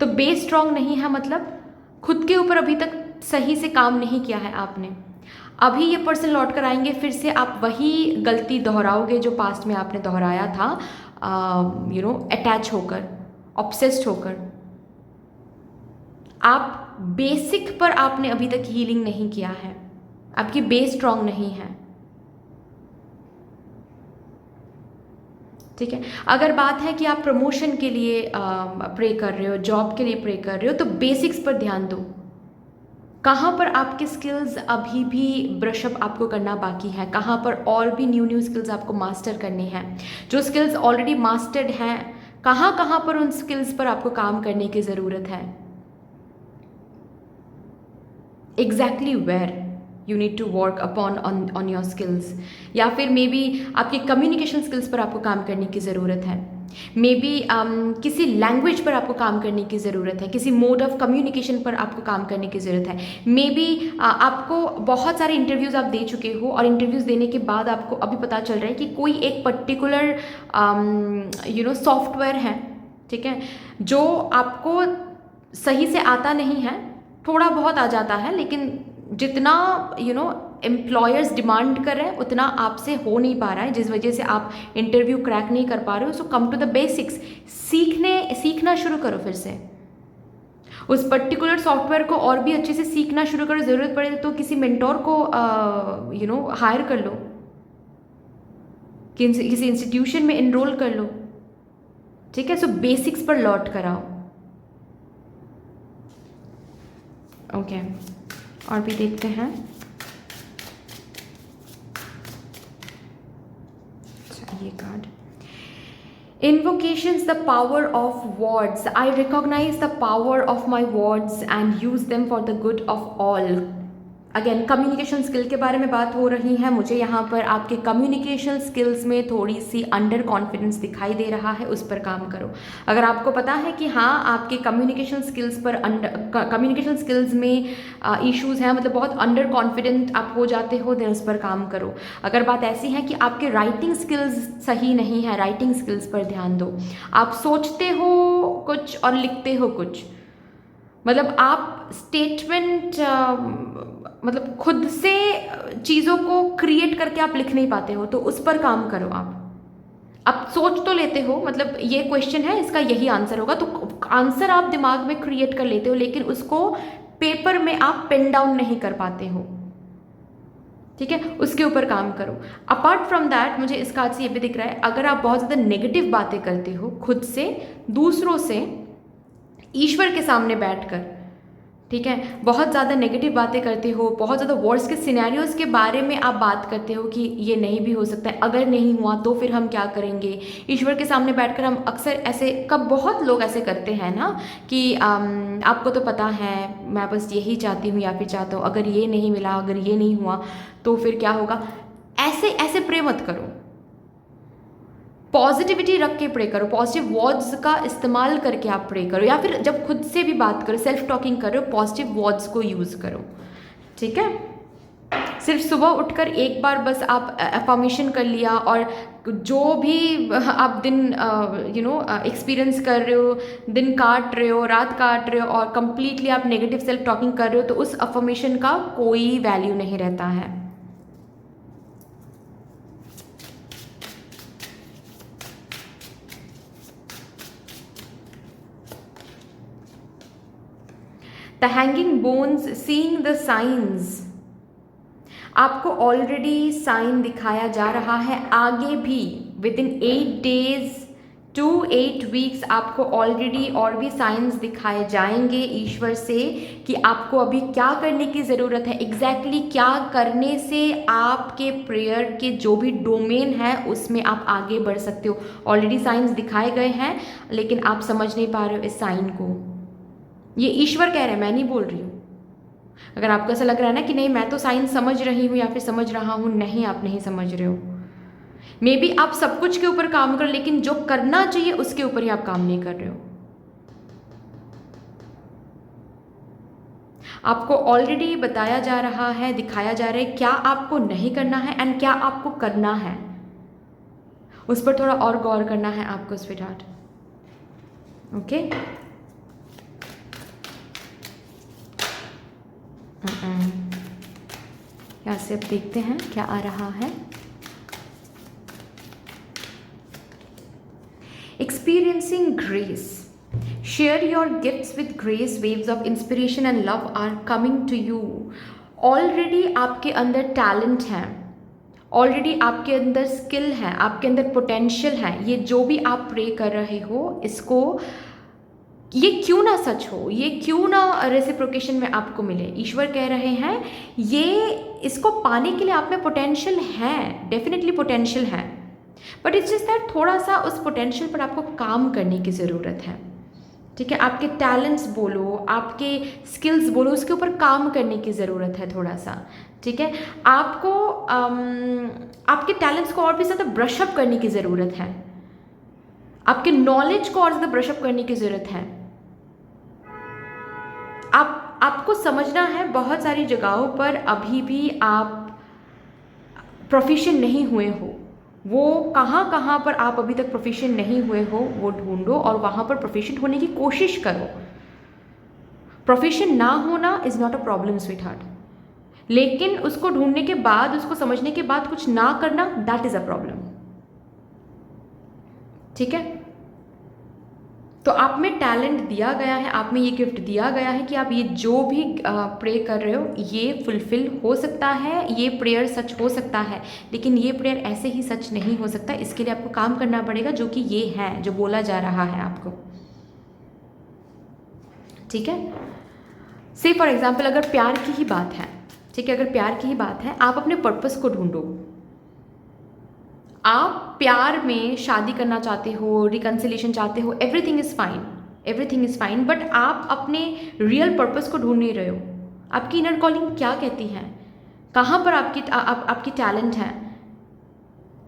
तो बेस स्ट्रॉन्ग नहीं है, मतलब खुद के ऊपर अभी तक सही से काम नहीं किया है आपने। अभी ये पर्सन लौट कर आएंगे, फिर से आप वही गलती दोहराओगे जो पास्ट में आपने दोहराया था, अटैच होकर, ऑब्सेस्ड होकर। आप बेसिक पर आपने अभी तक हीलिंग नहीं किया है, आपकी बेस स्ट्रॉन्ग नहीं है, ठीक है। अगर बात है कि आप प्रमोशन के लिए प्रे कर रहे हो, जॉब के लिए प्रे कर रहे हो, तो बेसिक्स पर ध्यान दो। कहाँ पर आपके स्किल्स अभी भी ब्रशअप आपको करना बाकी है, कहाँ पर और भी न्यू न्यू स्किल्स आपको मास्टर करने हैं। जो स्किल्स ऑलरेडी मास्टर्ड हैं, कहाँ कहाँ पर उन स्किल्स पर आपको काम करने की ज़रूरत है। Exactly where you need to work upon on your skills. या फिर मे बी आपके कम्युनिकेशन स्किल्स पर आपको काम करने की ज़रूरत है। मे बी किसी लैंग्वेज पर आपको काम करने की ज़रूरत है, किसी मोड ऑफ कम्युनिकेशन पर आपको काम करने की ज़रूरत है। मे बी आपको बहुत सारे इंटरव्यूज़ आप दे चुके हो, और इंटरव्यूज़ देने के बाद आपको अभी पता चल रहा है कि कोई एक पर्टिकुलर सॉफ्टवेयर है, ठीक है, जो आपको सही से आता नहीं है, थोड़ा बहुत आ जाता है, लेकिन जितना एम्प्लॉयर्स डिमांड कर रहे हैं उतना आपसे हो नहीं पा रहा है, जिस वजह से आप इंटरव्यू क्रैक नहीं कर पा रहे हो। सो कम टू द बेसिक्स, सीखना शुरू करो फिर से उस पर्टिकुलर सॉफ्टवेयर को, और भी अच्छे से सीखना शुरू करो। ज़रूरत पड़े तो किसी मेंटोर को हायर कर लो, किसी इंस्टीट्यूशन में इनरोल कर लो, ठीक है। सो बेसिक्स पर लौट कर आओ। ओके, और भी देखते हैं। ये card, invocations, the power of words. I recognize the power of my words and use them for the good of all. Again communication skill के बारे में बात हो रही है। मुझे यहाँ पर आपके कम्युनिकेशन स्किल्स में थोड़ी सी अंडर कॉन्फिडेंस दिखाई दे रहा है, उस पर काम करो। अगर आपको पता है कि हाँ आपके कम्युनिकेशन स्किल्स पर कम्युनिकेशन स्किल्स में इश्यूज़ हैं, मतलब बहुत अंडर कॉन्फिडेंट आप हो जाते हो, देन उस पर काम करो। अगर बात ऐसी है कि आपके राइटिंग स्किल्स सही नहीं है, राइटिंग स्किल्स पर ध्यान दो। आप सोचते हो कुछ और लिखते हो कुछ, मतलब आप स्टेटमेंट मतलब खुद से चीज़ों को क्रिएट करके आप लिख नहीं पाते हो, तो उस पर काम करो। आप सोच तो लेते हो, मतलब ये क्वेश्चन है इसका यही आंसर होगा, तो आंसर आप दिमाग में क्रिएट कर लेते हो, लेकिन उसको पेपर में आप पेन डाउन नहीं कर पाते हो, ठीक है, उसके ऊपर काम करो। अपार्ट फ्रॉम दैट मुझे इस कार्ड से ये भी दिख रहा है, अगर आप बहुत ज़्यादा नेगेटिव बातें करते हो खुद से, दूसरों से, ईश्वर के सामने बैठकर, ठीक है, बहुत ज़्यादा नेगेटिव बातें करते हो, बहुत ज़्यादा वर्स्ट के सिनेरियोज़ के बारे में आप बात करते हो कि ये नहीं भी हो सकता है, अगर नहीं हुआ तो फिर हम क्या करेंगे। ईश्वर के सामने बैठकर हम अक्सर ऐसे, कब बहुत लोग ऐसे करते हैं ना कि आपको तो पता है मैं बस यही चाहती हूँ या फिर चाहता हूँ, अगर ये नहीं मिला, अगर ये नहीं हुआ तो फिर क्या होगा। ऐसे ऐसे प्रे मत करो, पॉजिटिविटी रख के प्रे करो, पॉजिटिव वर्ड्स का इस्तेमाल करके आप प्रे करो, या फिर जब खुद से भी बात करो, सेल्फ टॉकिंग करो, पॉजिटिव वर्ड्स को यूज़ करो, ठीक है। सिर्फ सुबह उठकर एक बार बस आप अफर्मेशन कर लिया, और जो भी आप दिन एक्सपीरियंस कर रहे हो, दिन काट रहे हो, रात काट रहे हो, और कंप्लीटली आप नेगेटिव सेल्फ टॉकिंग कर रहे हो, तो उस अफर्मेशन का कोई वैल्यू नहीं रहता है। The hanging bones, seeing the science, आपको ऑलरेडी साइन दिखाया जा रहा है, आगे भी with in 8 days to 8 weeks आपको ऑलरेडी और भी साइंस दिखाए जाएंगे ईश्वर से कि आपको अभी क्या करने की ज़रूरत है, एग्जैक्टली क्या करने से आपके प्रेयर के जो भी डोमेन है उसमें आप आगे बढ़ सकते हो। ऑलरेडी साइंस दिखाए गए हैं, लेकिन आप समझ नहीं पा रहे हो इस साइन को। ये ईश्वर कह रहे हैं, मैं नहीं बोल रही हूँ। अगर आपको ऐसा लग रहा है ना कि नहीं मैं तो साइंस समझ रही हूँ या फिर समझ रहा हूँ, नहीं, आप नहीं समझ रहे हो। मे बी आप सब कुछ के ऊपर काम करो, लेकिन जो करना चाहिए उसके ऊपर ही आप काम नहीं कर रहे हो। आपको ऑलरेडी बताया जा रहा है, दिखाया जा रहा है क्या आपको नहीं करना है एंड क्या आपको करना है, उस पर थोड़ा और गौर करना है आपको स्वीटहार्ट। ओके, यहाँ से अब देखते हैं क्या आ रहा है। Experiencing grace. Share your gifts with grace. Waves of inspiration and love are coming to you. Already आपके अंदर टैलेंट है, ऑलरेडी आपके अंदर स्किल है, आपके अंदर पोटेंशियल है। ये जो भी आप प्रे कर रहे हो, इसको, ये क्यों ना सच हो, ये क्यों ना रेसिप्रोकेशन में आपको मिले। ईश्वर कह रहे हैं ये, इसको पाने के लिए आप में पोटेंशियल है, डेफिनेटली पोटेंशियल है, बट इट्स जस्ट दैट थोड़ा सा उस पोटेंशियल पर आपको काम करने की ज़रूरत है, ठीक है। आपके टैलेंट्स बोलो, आपके स्किल्स बोलो, उसके ऊपर काम करने की ज़रूरत है थोड़ा सा, ठीक है। आपको आपके टैलेंट्स को और भी ज़्यादा ब्रशअप करने की ज़रूरत है, आपके नॉलेज को और ज़्यादा ब्रशअप करने की ज़रूरत है। आपको समझना है बहुत सारी जगहों पर अभी भी आप प्रोफिशिएंट नहीं हुए हो, वो कहाँ कहाँ पर आप अभी तक प्रोफिशिएंट नहीं हुए हो वो ढूंढो और वहाँ पर प्रोफिशिएंट होने की कोशिश करो। प्रोफिशिएंट ना होना is not a problem sweetheart, लेकिन उसको ढूंढने के बाद, उसको समझने के बाद कुछ ना करना, दैट इज़ अ प्रॉब्लम, ठीक है। तो आप में टैलेंट दिया गया है, आप में ये गिफ्ट दिया गया है कि आप ये जो भी प्रे कर रहे हो ये फुलफिल हो सकता है, ये प्रेयर सच हो सकता है, लेकिन ये प्रेयर ऐसे ही सच नहीं हो सकता। इसके लिए आपको काम करना पड़ेगा, जो कि ये है, जो बोला जा रहा है आपको, ठीक है। से फॉर एग्जाम्पल अगर प्यार की ही बात है, ठीक है, अगर प्यार की ही बात है, आप अपने पर्पस को ढूंढो। आप प्यार में शादी करना चाहते हो, रिकन्सिलेशन चाहते हो, everything is fine, everything is fine, but आप अपने रियल पर्पस को ढूंढ नहीं रहे हो। आपकी इनर कॉलिंग क्या कहती है, कहाँ पर आपकी टैलेंट है।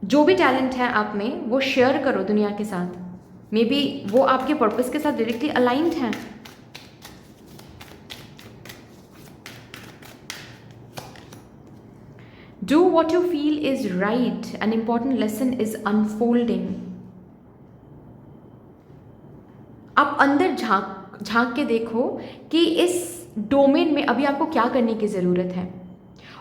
जो भी टैलेंट है आप में, वो शेयर करो दुनिया के साथ। मे बी वो आपके पर्पस के साथ डायरेक्टली अलाइंड है। Do what you feel is right. An important lesson is unfolding. आप अंदर झांक के देखो कि इस डोमेन में अभी आपको क्या करने की ज़रूरत है,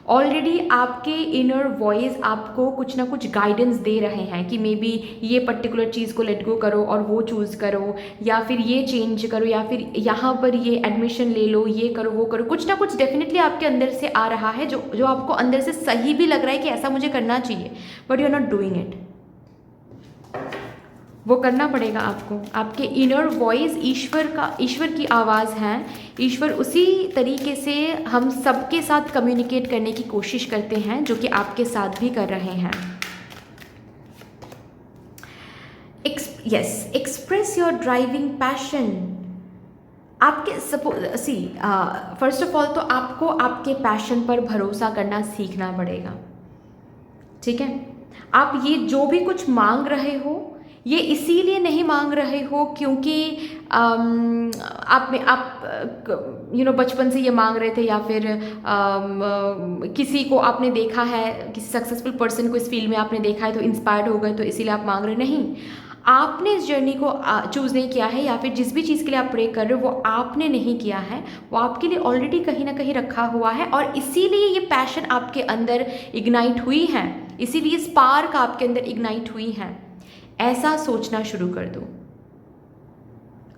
ऑलरेडी आपके इनर वॉइस आपको कुछ ना कुछ गाइडेंस दे रहे हैं कि मे बी ये पर्टिकुलर चीज़ को लेट गो करो और वो चूज़ करो, या फिर ये चेंज करो, या फिर यहाँ पर ये एडमिशन ले लो, ये करो वो करो। कुछ ना कुछ डेफिनेटली आपके अंदर से आ रहा है जो जो आपको अंदर से सही भी लग रहा है कि ऐसा मुझे करना चाहिए, but you are not doing it. वो करना पड़ेगा आपको। आपके इनर वॉइस ईश्वर की आवाज़ है। ईश्वर उसी तरीके से हम सबके साथ कम्युनिकेट करने की कोशिश करते हैं जो कि आपके साथ भी कर रहे हैं। Express your driving passion. आपके फर्स्ट ऑफ ऑल तो आपको आपके पैशन पर भरोसा करना सीखना पड़ेगा, ठीक है। आप ये जो भी कुछ मांग रहे हो ये इसीलिए नहीं मांग रहे हो क्योंकि आप बचपन से ये मांग रहे थे, या फिर किसी को आपने देखा है, किसी सक्सेसफुल पर्सन को इस फील्ड में आपने देखा है तो इंस्पायर्ड हो गए तो इसीलिए आप मांग रहे। नहीं, आपने इस जर्नी को चूज़ नहीं किया है, या फिर जिस भी चीज़ के लिए आप प्रे कर रहे हो वो आपने नहीं किया है, वो आपके लिए ऑलरेडी कहीं ना कहीं रखा हुआ है, और इसीलिए ये पैशन आपके अंदर इग्नाइट हुई है, इसीलिए स्पार्क आपके अंदर इग्नाइट हुई है। ऐसा सोचना शुरू कर दो।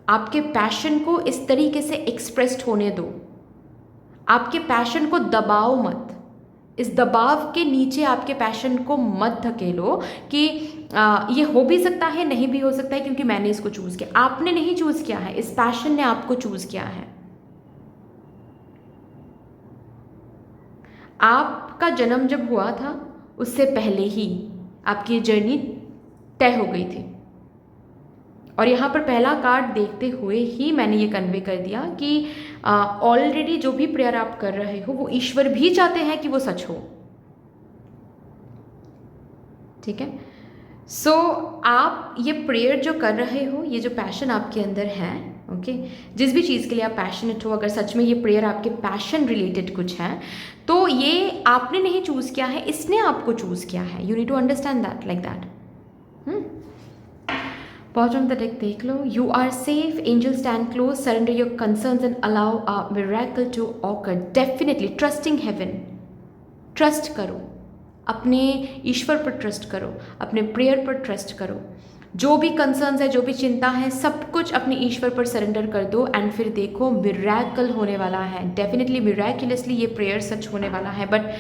आपके पैशन को इस तरीके से एक्सप्रेस्ड होने दो। आपके पैशन को दबाओ मत। इस दबाव के नीचे आपके पैशन को मत धकेलो कि ये हो भी सकता है, नहीं भी हो सकता है, क्योंकि मैंने इसको चूज़ किया। आपने नहीं चूज़ किया है, इस पैशन ने आपको चूज़ किया है। आपका जन्म जब हुआ था उससे पहले ही आपकी जर्नी तय हो गई थी, और यहाँ पर पहला कार्ड देखते हुए ही मैंने ये कन्वे कर दिया कि ऑलरेडी जो भी प्रेयर आप कर रहे हो वो ईश्वर भी चाहते हैं कि वो सच हो, ठीक है। सो आप ये प्रेयर जो कर रहे हो, ये जो पैशन आपके अंदर है, ओके, जिस भी चीज़ के लिए आप पैशनेट हो, अगर सच में ये प्रेयर आपके पैशन रिलेटेड कुछ है तो ये आपने नहीं चूज़ किया है, इसने आपको चूज़ किया है। You need to understand that, like that. Bottom the deck देख लो। You are safe, angel stand close, surrender your concerns and allow a miracle to occur. Definitely trusting heaven. Trust करो, अपने ईश्वर पर ट्रस्ट करो, अपने prayer पर trust करो। जो भी कंसर्न्स है, जो भी चिंता है, सब कुछ अपने ईश्वर पर सरेंडर कर दो, एंड फिर देखो मिरेकल होने वाला है। डेफिनेटली मिरेकुलसली ये प्रेयर सच होने वाला है। बट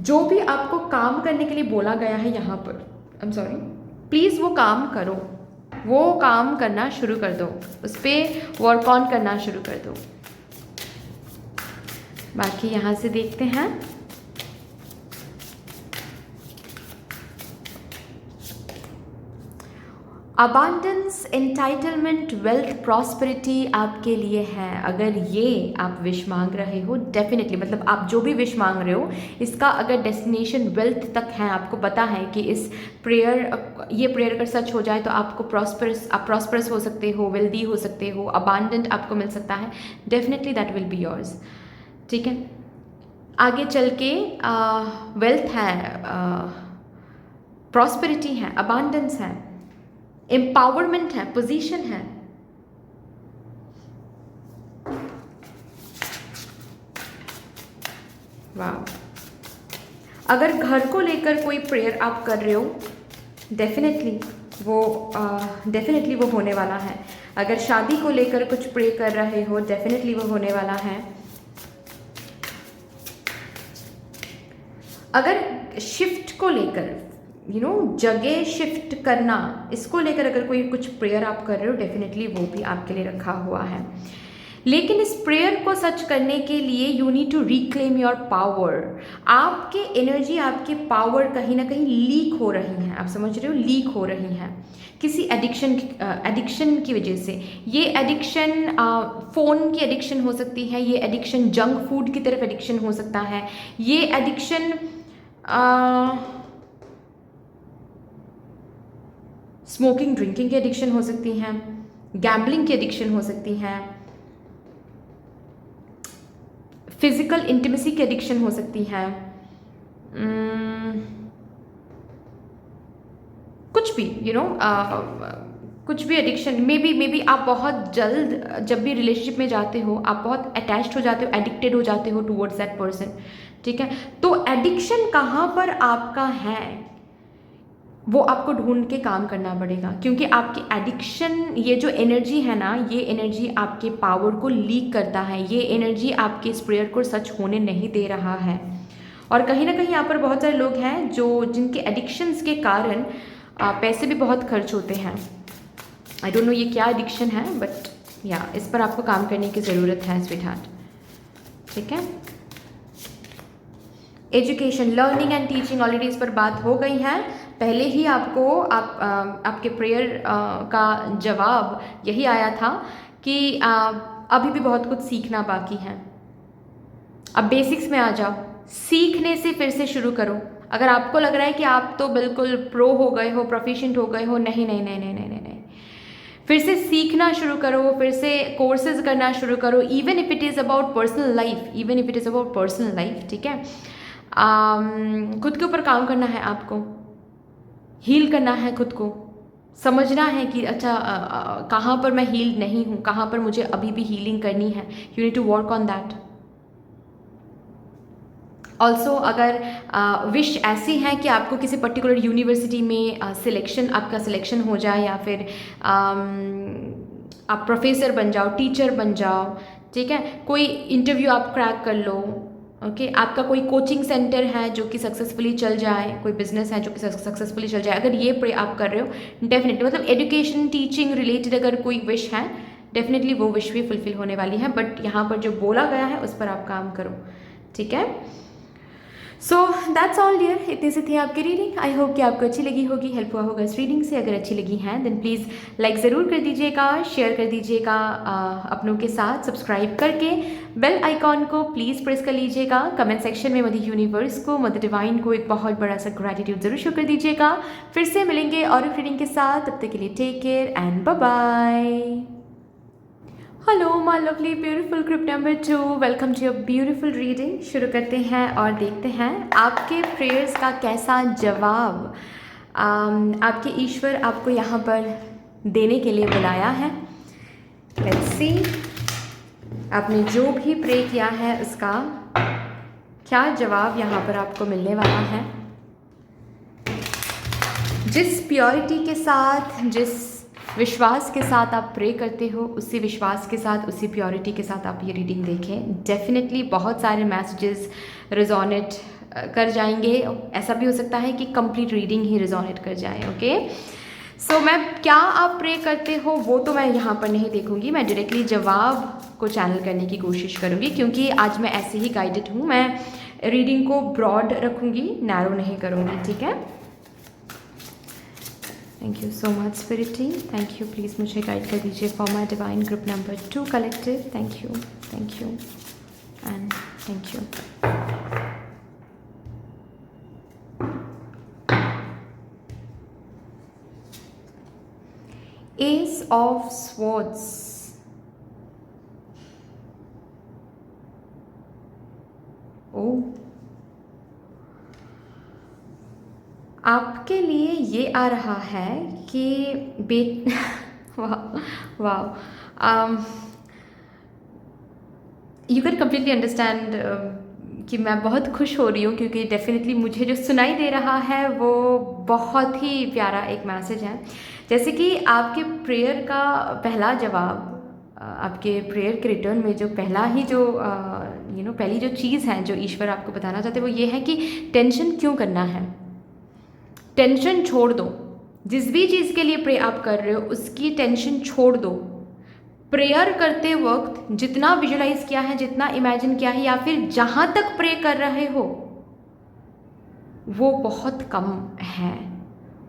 जो भी आपको काम करने के लिए बोला गया है यहाँ पर, आई एम सॉरी, प्लीज़ वो काम करो, वो काम करना शुरू कर दो, उस पर वर्क ऑन करना शुरू कर दो। बाकी यहाँ से देखते हैं। अबांडेंस, एंटाइटलमेंट, वेल्थ, प्रॉस्पेरिटी आपके लिए है। अगर ये आप विश मांग रहे हो, डेफिनेटली, मतलब आप जो भी विश मांग रहे हो इसका अगर डेस्टिनेशन वेल्थ तक है, आपको पता है कि ये प्रेयर अगर सच हो जाए तो आपको आप प्रॉस्परस हो सकते हो, वेल्दी हो सकते हो, अबांडेंट आपको मिल सकता है, definitely that will be yours, ठीक है। आगे चल के वेल्थ है, प्रॉस्पेरिटी है, अबांडेंस है, एम्पावरमेंट है, पोजीशन है। वाह। अगर घर को लेकर कोई प्रेयर आप कर रहे हो, डेफिनेटली वो होने वाला है। अगर शादी को लेकर कुछ प्रे कर रहे हो, डेफिनेटली वो होने वाला है। अगर शिफ्ट को लेकर, जगह शिफ्ट करना, इसको लेकर अगर कोई कुछ प्रेयर आप कर रहे हो, डेफिनेटली वो भी आपके लिए रखा हुआ है। लेकिन इस प्रेयर को सच करने के लिए you need to reclaim your power. आपके एनर्जी, आपकी पावर कहीं ना कहीं लीक हो रही है, आप समझ रहे हो, लीक हो रही है किसी एडिक्शन की वजह से। ये एडिक्शन फ़ोन की एडिक्शन हो सकती है, ये एडिक्शन जंक फूड की तरफ एडिक्शन हो सकता है, ये एडिक्शन स्मोकिंग ड्रिंकिंग की एडिक्शन हो सकती हैं, गैम्बलिंग की एडिक्शन हो सकती हैं, फिजिकल इंटीमेसी की एडिक्शन हो सकती है, कुछ भी कुछ भी एडिक्शन। मे बी आप बहुत जल्द जब भी रिलेशनशिप में जाते हो आप बहुत अटैच्ड हो जाते हो, एडिक्टेड हो जाते हो टूवर्ड्स दैट पर्सन, ठीक है। तो एडिक्शन कहाँ पर आपका है वो आपको ढूंढ के काम करना पड़ेगा, क्योंकि आपकी एडिक्शन, ये जो एनर्जी है ना, ये एनर्जी आपके पावर को लीक करता है, ये एनर्जी आपके इस प्रेयर को सच होने नहीं दे रहा है। और कहीं ना कहीं यहाँ पर बहुत सारे लोग हैं जो जिनके एडिक्शंस के कारण पैसे भी बहुत खर्च होते हैं। आई डोंट नो ये क्या एडिक्शन है, बट या इस पर आपको काम करने की ज़रूरत है स्वीट हार्ट, ठीक है। Education, learning and teaching, already इस पर बात हो गई है। पहले ही आपको आपके प्रेयर का जवाब यही आया था कि अभी भी बहुत कुछ सीखना बाकी है। अब बेसिक्स में आ जाओ, सीखने से फिर से शुरू करो। अगर आपको लग रहा है कि आप तो बिल्कुल प्रो हो गए हो, प्रोफिशिएंट हो गए हो, नहीं नहीं नहीं नहीं नहीं नहीं नहीं, फिर से सीखना शुरू करो, फिर से कोर्सेज करना शुरू करो। Even if it is about personal life, even if it is about personal life, ठीक है। खुद के ऊपर काम करना है, आपको हील करना है, खुद को समझना है कि अच्छा कहाँ पर मैं हील नहीं हूँ, कहाँ पर मुझे अभी भी हीलिंग करनी है। You need to work on that. Also अगर विश ऐसी है कि आपको किसी पर्टिकुलर यूनिवर्सिटी में सिलेक्शन, आपका सिलेक्शन हो जाए, या फिर आप प्रोफेसर बन जाओ, टीचर बन जाओ, ठीक है, कोई इंटरव्यू आप क्रैक कर लो, ओके आपका कोई कोचिंग सेंटर है जो कि सक्सेसफुली चल जाए, कोई बिजनेस है जो कि सक्सेसफुली चल जाए, अगर ये प्रे आप कर रहे हो, डेफिनेटली मतलब एजुकेशन टीचिंग रिलेटेड अगर कोई विश है, डेफिनेटली वो विश भी फुलफिल होने वाली है। बट यहाँ पर जो बोला गया है उस पर आप काम करो, ठीक है। सो दैट्स ऑल डियर, इतनी सी थी आपकी रीडिंग। आई होप कि आपको अच्छी लगी होगी, हेल्प हुआ होगा इस रीडिंग से। अगर अच्छी लगी है देन प्लीज़ लाइक ज़रूर कर दीजिएगा, शेयर कर दीजिएगा अपनों के साथ, सब्सक्राइब करके बेल आइकॉन को प्लीज़ प्रेस कर लीजिएगा। कमेंट सेक्शन में मदर यूनिवर्स को, मदर डिवाइन को एक बहुत बड़ा सा ग्रैटिट्यूड ज़रूर शो कर दीजिएगा। फिर से मिलेंगे और एक रीडिंग के साथ, तब तक के लिए take care and bye bye. Hello my lovely beautiful group number 2, welcome to your beautiful reading. शुरू करते हैं और देखते हैं आपके प्रेयर्स का कैसा जवाब आपके ईश्वर आपको यहाँ पर देने के लिए बुलाया है। लेट्स सी आपने जो भी प्रे किया है उसका क्या जवाब यहाँ पर आपको मिलने वाला है। जिस प्योरिटी के साथ, जिस विश्वास के साथ आप प्रे करते हो, उसी विश्वास के साथ, उसी प्योरिटी के साथ आप ये रीडिंग देखें। डेफिनेटली बहुत सारे मैसेजेस रिजोनेट कर जाएंगे। ऐसा भी हो सकता है कि कंप्लीट रीडिंग ही रिजोनेट कर जाए, ओके। सो मैं क्या आप प्रे करते हो वो तो मैं यहाँ पर नहीं देखूँगी, मैं डायरेक्टली जवाब को चैनल करने की कोशिश करूँगी, क्योंकि आज मैं ऐसे ही गाइडेड हूँ। मैं रीडिंग को ब्रॉड रखूँगी, नैरो नहीं करूँगी, ठीक है। Thank you so much spirit, thank you. Please मुझे गाइड कर दीजिए for my divine group number 2 collective. Thank you and thank you. Ace of swords, ओ आपके लिए ये आ रहा है कि वाह यू कैन कम्प्लीटली अंडरस्टैंड कि मैं बहुत खुश हो रही हूँ, क्योंकि डेफिनेटली मुझे जो सुनाई दे रहा है वो बहुत ही प्यारा एक मैसेज है। जैसे कि आपके प्रेयर का पहला जवाब, आपके प्रेयर के रिटर्न में जो पहला ही जो पहली जो चीज़ है जो ईश्वर आपको बताना चाहते हैं वो ये है कि टेंशन क्यों करना है, टेंशन छोड़ दो। जिस भी चीज़ के लिए प्रे आप कर रहे हो उसकी टेंशन छोड़ दो। प्रेयर करते वक्त जितना विजुलाइज किया है, जितना इमेजिन किया है, या फिर जहाँ तक प्रे कर रहे हो वो बहुत कम है।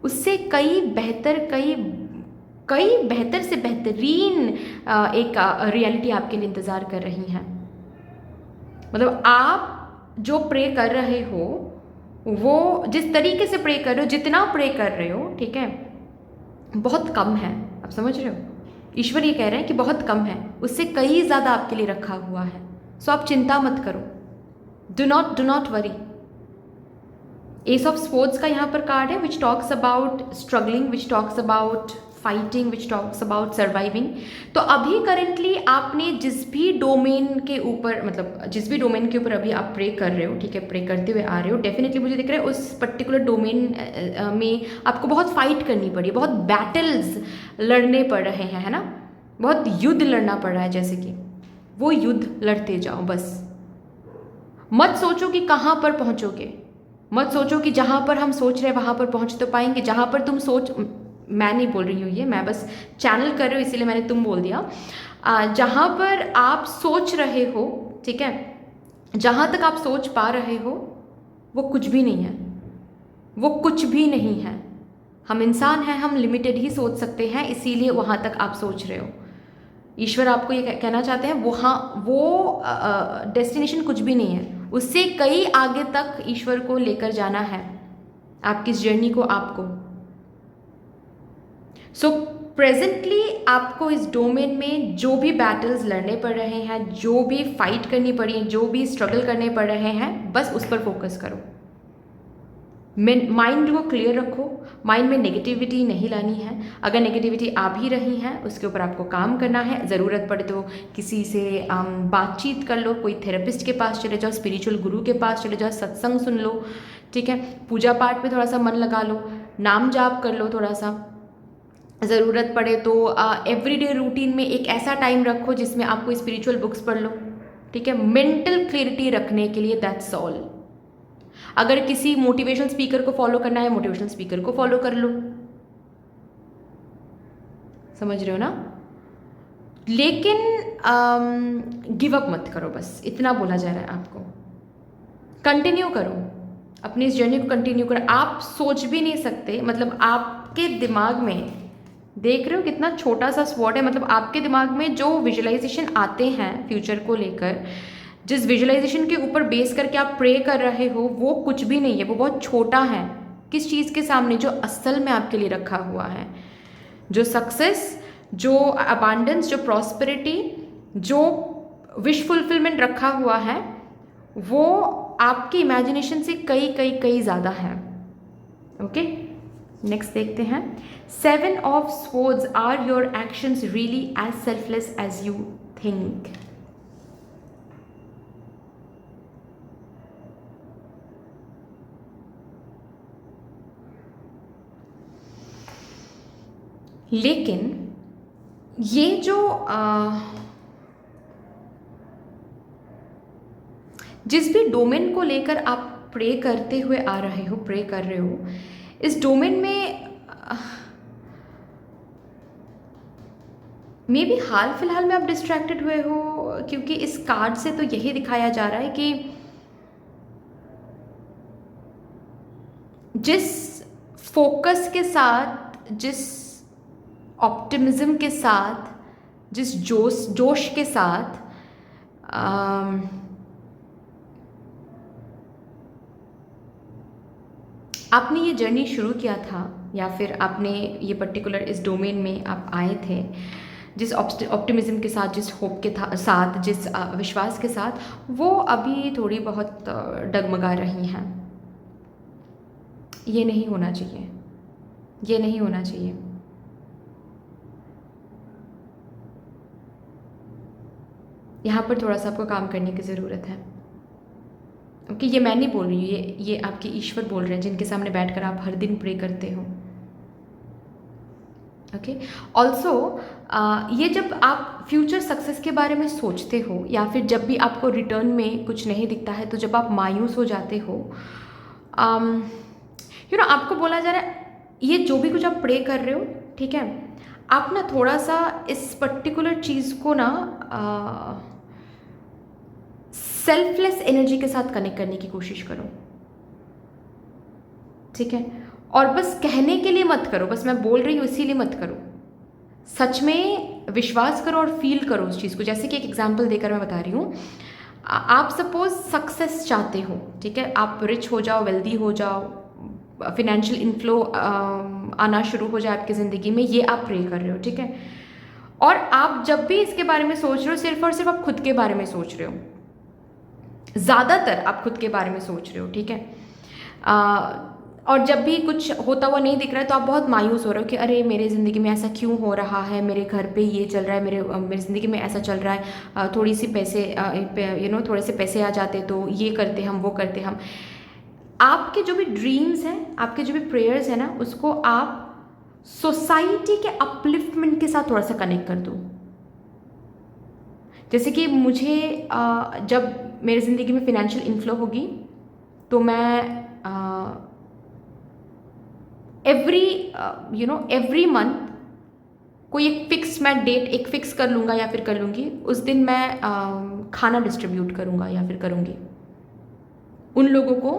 उससे कई बेहतर से बेहतरीन एक रियलिटी आपके लिए इंतज़ार कर रही है। मतलब आप जो प्रे कर रहे हो वो जिस तरीके से प्रे कर रहे हो, जितना प्रे कर रहे हो, ठीक है, बहुत कम है। आप समझ रहे हो, ईश्वर ये कह रहे हैं कि बहुत कम है, उससे कई ज़्यादा आपके लिए रखा हुआ है। सो आप चिंता मत करो, do not worry. S of swords का यहाँ पर कार्ड है which talks about struggling, which talks about fighting, which talks about surviving. तो अभी करेंटली आपने जिस भी डोमेन के ऊपर, मतलब जिस भी डोमेन के ऊपर अभी आप प्रे कर रहे हो, ठीक है, प्रे करते हुए आ रहे हो, डेफिनेटली मुझे दिख रहा है उस पर्टिकुलर डोमेन में आपको बहुत फाइट करनी पड़ी है, बहुत बैटल्स लड़ने पड़ रहे हैं, है ना, बहुत युद्ध लड़ना पड़ रहा है। जैसे कि वो युद्ध लड़ते जाओ बस। मत सोचो कि कहाँ पर पहुँचोगे, मत सोचो कि जहाँ पर हम सोच रहे हैं वहाँ पर पहुँच तो पाएंगे। जहाँ पर तुम सोच, मैं नहीं बोल रही हूँ ये, मैं बस चैनल कर रही हूँ इसीलिए मैंने तुम बोल दिया। जहाँ पर आप सोच रहे हो, ठीक है, जहाँ तक आप सोच पा रहे हो वो कुछ भी नहीं है, वो कुछ भी नहीं है। हम इंसान हैं, हम लिमिटेड ही सोच सकते हैं, इसीलिए वहाँ तक आप सोच रहे हो। ईश्वर आपको ये कहना चाहते हैं वहाँ वो डेस्टिनेशन कुछ भी नहीं है, उससे कई आगे तक ईश्वर को लेकर जाना है, आपकी इस जर्नी को आपको। सो प्रेजेंटली आपको इस डोमेन में जो भी बैटल्स लड़ने पड़ रहे हैं, जो भी फाइट करनी पड़ी है, जो भी स्ट्रगल करने पड़ रहे हैं, बस उस पर फोकस करो। माइंड को क्लियर रखो, माइंड में नेगेटिविटी नहीं लानी है। अगर नेगेटिविटी आ भी रही है उसके ऊपर आपको काम करना है। ज़रूरत पड़े तो किसी से बातचीत कर लो, कोई थेरेपिस्ट के पास चले जाओ, स्पिरिचुअल गुरु के पास चले जाओ, सत्संग सुन लो, ठीक है, पूजा पाठ में थोड़ा सा मन लगा लो, नाम जाप कर लो थोड़ा सा। ज़रूरत पड़े तो एवरीडे रूटीन में एक ऐसा टाइम रखो जिसमें आप कोई स्पिरिचुअल बुक्स पढ़ लो, ठीक है, मेंटल क्लियरिटी रखने के लिए, दैट्स ऑल। अगर किसी मोटिवेशनल स्पीकर को फॉलो करना है, मोटिवेशनल स्पीकर को फॉलो कर लो, समझ रहे हो ना। लेकिन गिव अप मत करो, बस इतना बोला जा रहा है आपको। कंटिन्यू करो अपनी इस जर्नी को, कंटिन्यू करो। आप सोच भी नहीं सकते, मतलब आपके दिमाग में, देख रहे हो कितना छोटा सा स्वॉट है, मतलब आपके दिमाग में जो विजुअलाइजेशन आते हैं फ्यूचर को लेकर, जिस विजुअलाइजेशन के ऊपर बेस करके आप प्रे कर रहे हो, वो कुछ भी नहीं है, वो बहुत छोटा है किस चीज़ के सामने, जो असल में आपके लिए रखा हुआ है। जो सक्सेस, जो अबांडेंस, जो प्रॉस्पेरिटी, जो विश फुलफिलमेंट रखा हुआ है, वो आपकी इमेजिनेशन से कई कई कई ज़्यादा है। ओके, नेक्स्ट देखते हैं। 7 of Swords, are your actions really as selfless as you think? लेकिन ये जो जिस भी डोमेन को लेकर आप प्रे करते हुए आ रहे हो, प्रे कर रहे हो, इस डोमेन में मे बी हाल फिलहाल में आप डिस्ट्रैक्टेड हुए हो, क्योंकि इस कार्ड से तो यही दिखाया जा रहा है कि जिस फोकस के साथ, जिस ऑप्टिमिज्म के साथ, जिस जोश के साथ आपने ये जर्नी शुरू किया था, या फिर आपने ये पर्टिकुलर इस डोमेन में आप आए थे, जिस ऑप्टिमिज्म के साथ, जिस होप के साथ, जिस विश्वास के साथ, वो अभी थोड़ी बहुत डगमगा रही हैं। ये नहीं होना चाहिए, ये नहीं होना चाहिए। यहाँ पर थोड़ा सा आपको काम करने की ज़रूरत है। ओके, ये मैं नहीं बोल रही हूँ, ये आपके ईश्वर बोल रहे हैं, जिनके सामने बैठकर आप हर दिन प्रे करते हो। ओके, ऑल्सो ये जब आप फ्यूचर सक्सेस के बारे में सोचते हो, या फिर जब भी आपको रिटर्न में कुछ नहीं दिखता है, तो जब आप मायूस हो जाते हो, आपको बोला जा रहा है, ये जो भी कुछ आप प्रे कर रहे हो, ठीक है, आप ना थोड़ा सा इस पर्टिकुलर चीज़ को ना सेल्फलेस एनर्जी के साथ कनेक्ट करने की कोशिश करो, ठीक है। और बस कहने के लिए मत करो, बस मैं बोल रही हूँ इसीलिए मत करो, सच में विश्वास करो और फील करो उस चीज़ को। जैसे कि एक एग्जांपल देकर मैं बता रही हूँ, आप सपोज सक्सेस चाहते हो, ठीक है, आप रिच हो जाओ, वेल्दी हो जाओ, फिनेंशियल इनफ्लो आना शुरू हो जाए आपकी ज़िंदगी में, ये आप प्रे कर रहे हो, ठीक है। और आप जब भी इसके बारे में सोच रहे हो, सिर्फ और सिर्फ आप खुद के बारे में सोच रहे हो, ज़्यादातर आप खुद के बारे में सोच रहे हो, ठीक है। और जब भी कुछ होता हुआ नहीं दिख रहा है तो आप बहुत मायूस हो रहे हो कि अरे मेरे ज़िंदगी में ऐसा क्यों हो रहा है, मेरे घर पे ये चल रहा है, मेरी ज़िंदगी में ऐसा चल रहा है, थोड़ी सी पैसे थोड़े से पैसे आ जाते तो ये करते हम, वो करते हम। आपके जो भी ड्रीम्स हैं, आपके जो भी प्रेयर्स हैं ना, उसको आप सोसाइटी के अपलिफ्टमेंट के साथ थोड़ा सा कनेक्ट कर दो। जैसे कि मुझे जब मेरी ज़िंदगी में फिनेंशियल इन्फ्लो होगी तो मैं एवरी मंथ कोई एक फिक्स मैं डेट एक फिक्स कर लूँगा या फिर कर लूँगी, उस दिन मैं खाना डिस्ट्रीब्यूट करूँगा या फिर करूँगी उन लोगों को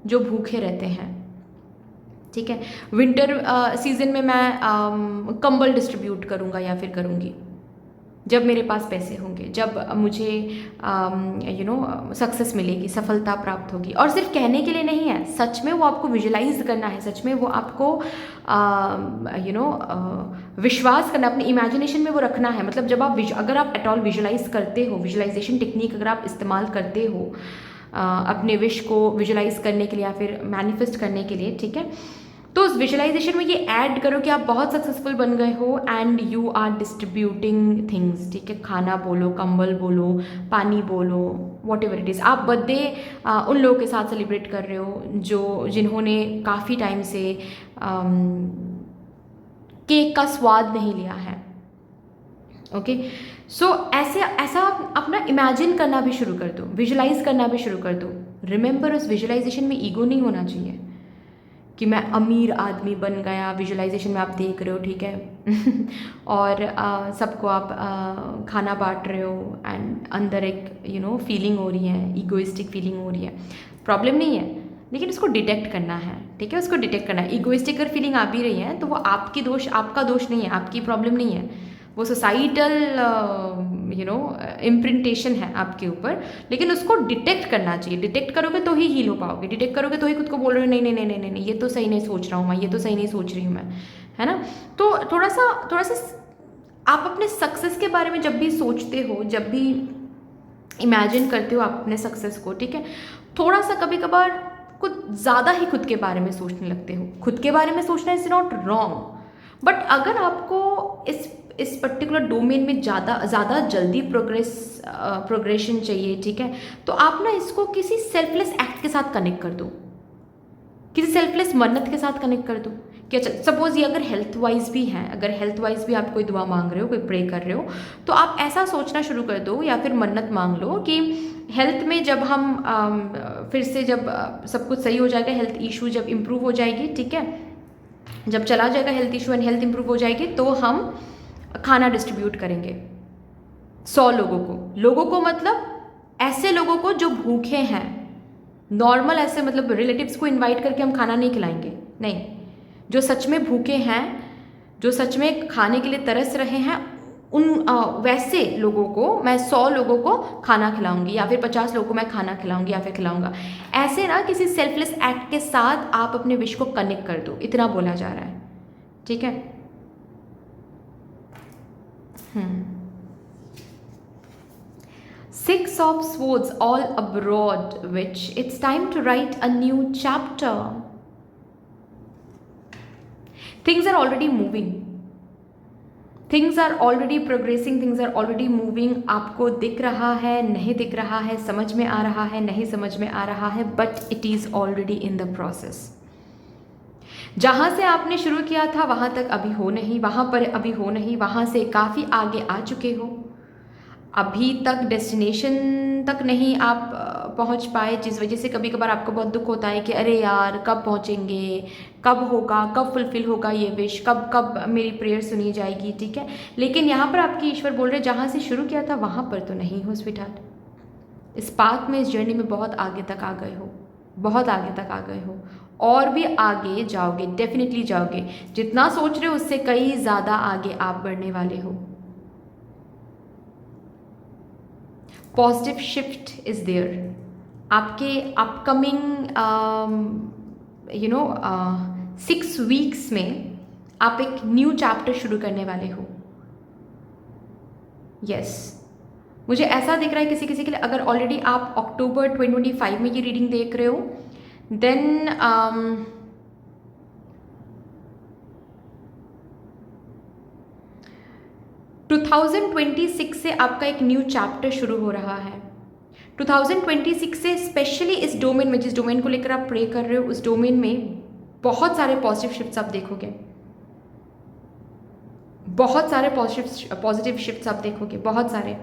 जो भूखे रहते हैं। ठीक है, विंटर सीजन में मैं कंबल डिस्ट्रीब्यूट करूँगा या फिर करूँगी जब मेरे पास पैसे होंगे, जब मुझे सक्सेस मिलेगी, सफलता प्राप्त होगी। और सिर्फ कहने के लिए नहीं है, सच में वो आपको विजुलाइज करना है, सच में वो आपको विश्वास करना, अपने इमेजिनेशन में वो रखना है। मतलब जब आप अगर आप एट ऑल विजुलाइज करते हो, विजुलाइजेशन टेक्निक अगर आप इस्तेमाल करते हो अपने विश को विजुलाइज करने के लिए या फिर मैनिफेस्ट करने के लिए, ठीक है, तो उस विजुलाइजेशन में ये ऐड करो कि आप बहुत सक्सेसफुल बन गए हो and you are distributing things. ठीक है, खाना बोलो, कंबल बोलो, पानी बोलो, वॉट एवर इट इज़। आप बर्थडे उन लोगों के साथ सेलिब्रेट कर रहे हो जिन्होंने काफ़ी टाइम से केक का स्वाद नहीं लिया है। ओके, सो ऐसा अपना इमेजिन करना भी शुरू कर दो, विजुलाइज करना भी शुरू कर दो। रिमेंबर, उस विजुलाइजेशन में ईगो नहीं होना चाहिए कि मैं अमीर आदमी बन गया। विजुलाइजेशन में आप देख रहे हो, ठीक है और सबको आप खाना बांट रहे हो एंड अंदर एक फीलिंग हो रही है, ईगोइस्टिक फीलिंग हो रही है। प्रॉब्लम नहीं है, लेकिन उसको डिटेक्ट करना है। ठीक है, उसको डिटेक्ट करना है। ईगोइस्टिक अगर फीलिंग आ भी रही है तो वो आपका दोष नहीं है, आपकी प्रॉब्लम नहीं है, वो सोसाइटल इम्प्रिंटेशन है आपके ऊपर। लेकिन उसको डिटेक्ट करना चाहिए। डिटेक्ट करोगे तो ही हील हो पाओगे। डिटेक्ट करोगे तो ही खुद को बोल रहे हो नहीं नहीं नहीं नहीं नहीं, ये तो सही नहीं सोच रहा हूँ मैं, ये तो सही नहीं सोच रही हूँ मैं, है ना। तो थोड़ा सा आप अपने सक्सेस के बारे में जब भी सोचते हो, जब भी इमेजिन करते हो आप अपने सक्सेस को, ठीक है, थोड़ा सा कभी कभार कुछ ज़्यादा ही खुद के बारे में सोचने लगते हो। खुद के बारे में सोचना इज़ नॉट रॉन्ग, बट अगर आपको इस पर्टिकुलर डोमेन में ज़्यादा जल्दी प्रोग्रेशन चाहिए, ठीक है, तो आप ना इसको किसी सेल्फलेस एक्ट के साथ कनेक्ट कर दो, किसी सेल्फलेस मन्नत के साथ कनेक्ट कर दो कि अच्छा, सपोज ये अगर हेल्थ वाइज भी है, अगर हेल्थ वाइज भी आप कोई दुआ मांग रहे हो, कोई प्रे कर रहे हो, तो आप ऐसा सोचना शुरू कर दो या फिर मन्नत मांग लो कि हेल्थ में जब हम फिर से जब सब कुछ सही हो जाएगा, हेल्थ इशू जब इम्प्रूव हो जाएगी, ठीक है, जब चला जाएगा health issue and health improve हो जाएगी, तो हम खाना डिस्ट्रीब्यूट करेंगे 100 लोगों को मतलब ऐसे लोगों को जो भूखे हैं। नॉर्मल ऐसे मतलब रिलेटिव्स को इनवाइट करके हम खाना नहीं खिलाएंगे, नहीं, जो सच में भूखे हैं, जो सच में खाने के लिए तरस रहे हैं, उन वैसे लोगों को मैं 100 लोगों को खाना खिलाऊंगी या फिर 50 लोगों को मैं खाना खिलाऊंगी या फिर खिलाऊंगा। ऐसे ना किसी सेल्फलेस एक्ट के साथ आप अपने विश को कनेक्ट कर दो, इतना बोला जा रहा है। ठीक है, 6 of swords all abroad, which it's time to write a new chapter. Things are already moving. Things are already progressing. Things are already moving. आपको दिख रहा है, नहीं दिख रहा है, समझ में आ रहा है, नहीं समझ में आ रहा है, but it is already in the process. जहाँ से आपने शुरू किया था वहाँ तक अभी हो नहीं, वहाँ पर अभी हो नहीं, वहाँ से काफ़ी आगे आ चुके हो। अभी तक डेस्टिनेशन तक नहीं आप पहुंच पाए, जिस वजह से कभी कभार आपको बहुत दुख होता है कि अरे यार कब पहुंचेंगे, कब होगा, कब फुलफिल होगा ये विश, कब मेरी प्रेयर सुनी जाएगी। ठीक है, लेकिन यहाँ पर आपकी ईश्वर बोल रहे जहाँ से शुरू किया था वहाँ पर तो नहीं हो स्वीटहार्ट। इस पाथ में, इस जर्नी में बहुत आगे तक आ गए हो, बहुत आगे तक आ गए हो, और भी आगे जाओगे, डेफिनेटली जाओगे। जितना सोच रहे हो उससे कई ज़्यादा आगे आप बढ़ने वाले हो। Positive shift is there. आपके अपकमिंग 6 वीक्स में आप एक न्यू चैप्टर शुरू करने वाले हो। यस, मुझे ऐसा दिख रहा है किसी किसी के लिए, अगर ऑलरेडी आप अक्टूबर 2025 में ये रीडिंग देख रहे हो, देन 2026 से आपका एक न्यू चैप्टर शुरू हो रहा है। 2026 से स्पेशली इस डोमेन में, जिस डोमेन को लेकर आप प्रे कर रहे हो, उस डोमेन में बहुत सारे पॉजिटिव शिफ्ट्स आप देखोगे, बहुत सारे पॉजिटिव शिफ्ट्स आप देखोगे, बहुत सारे,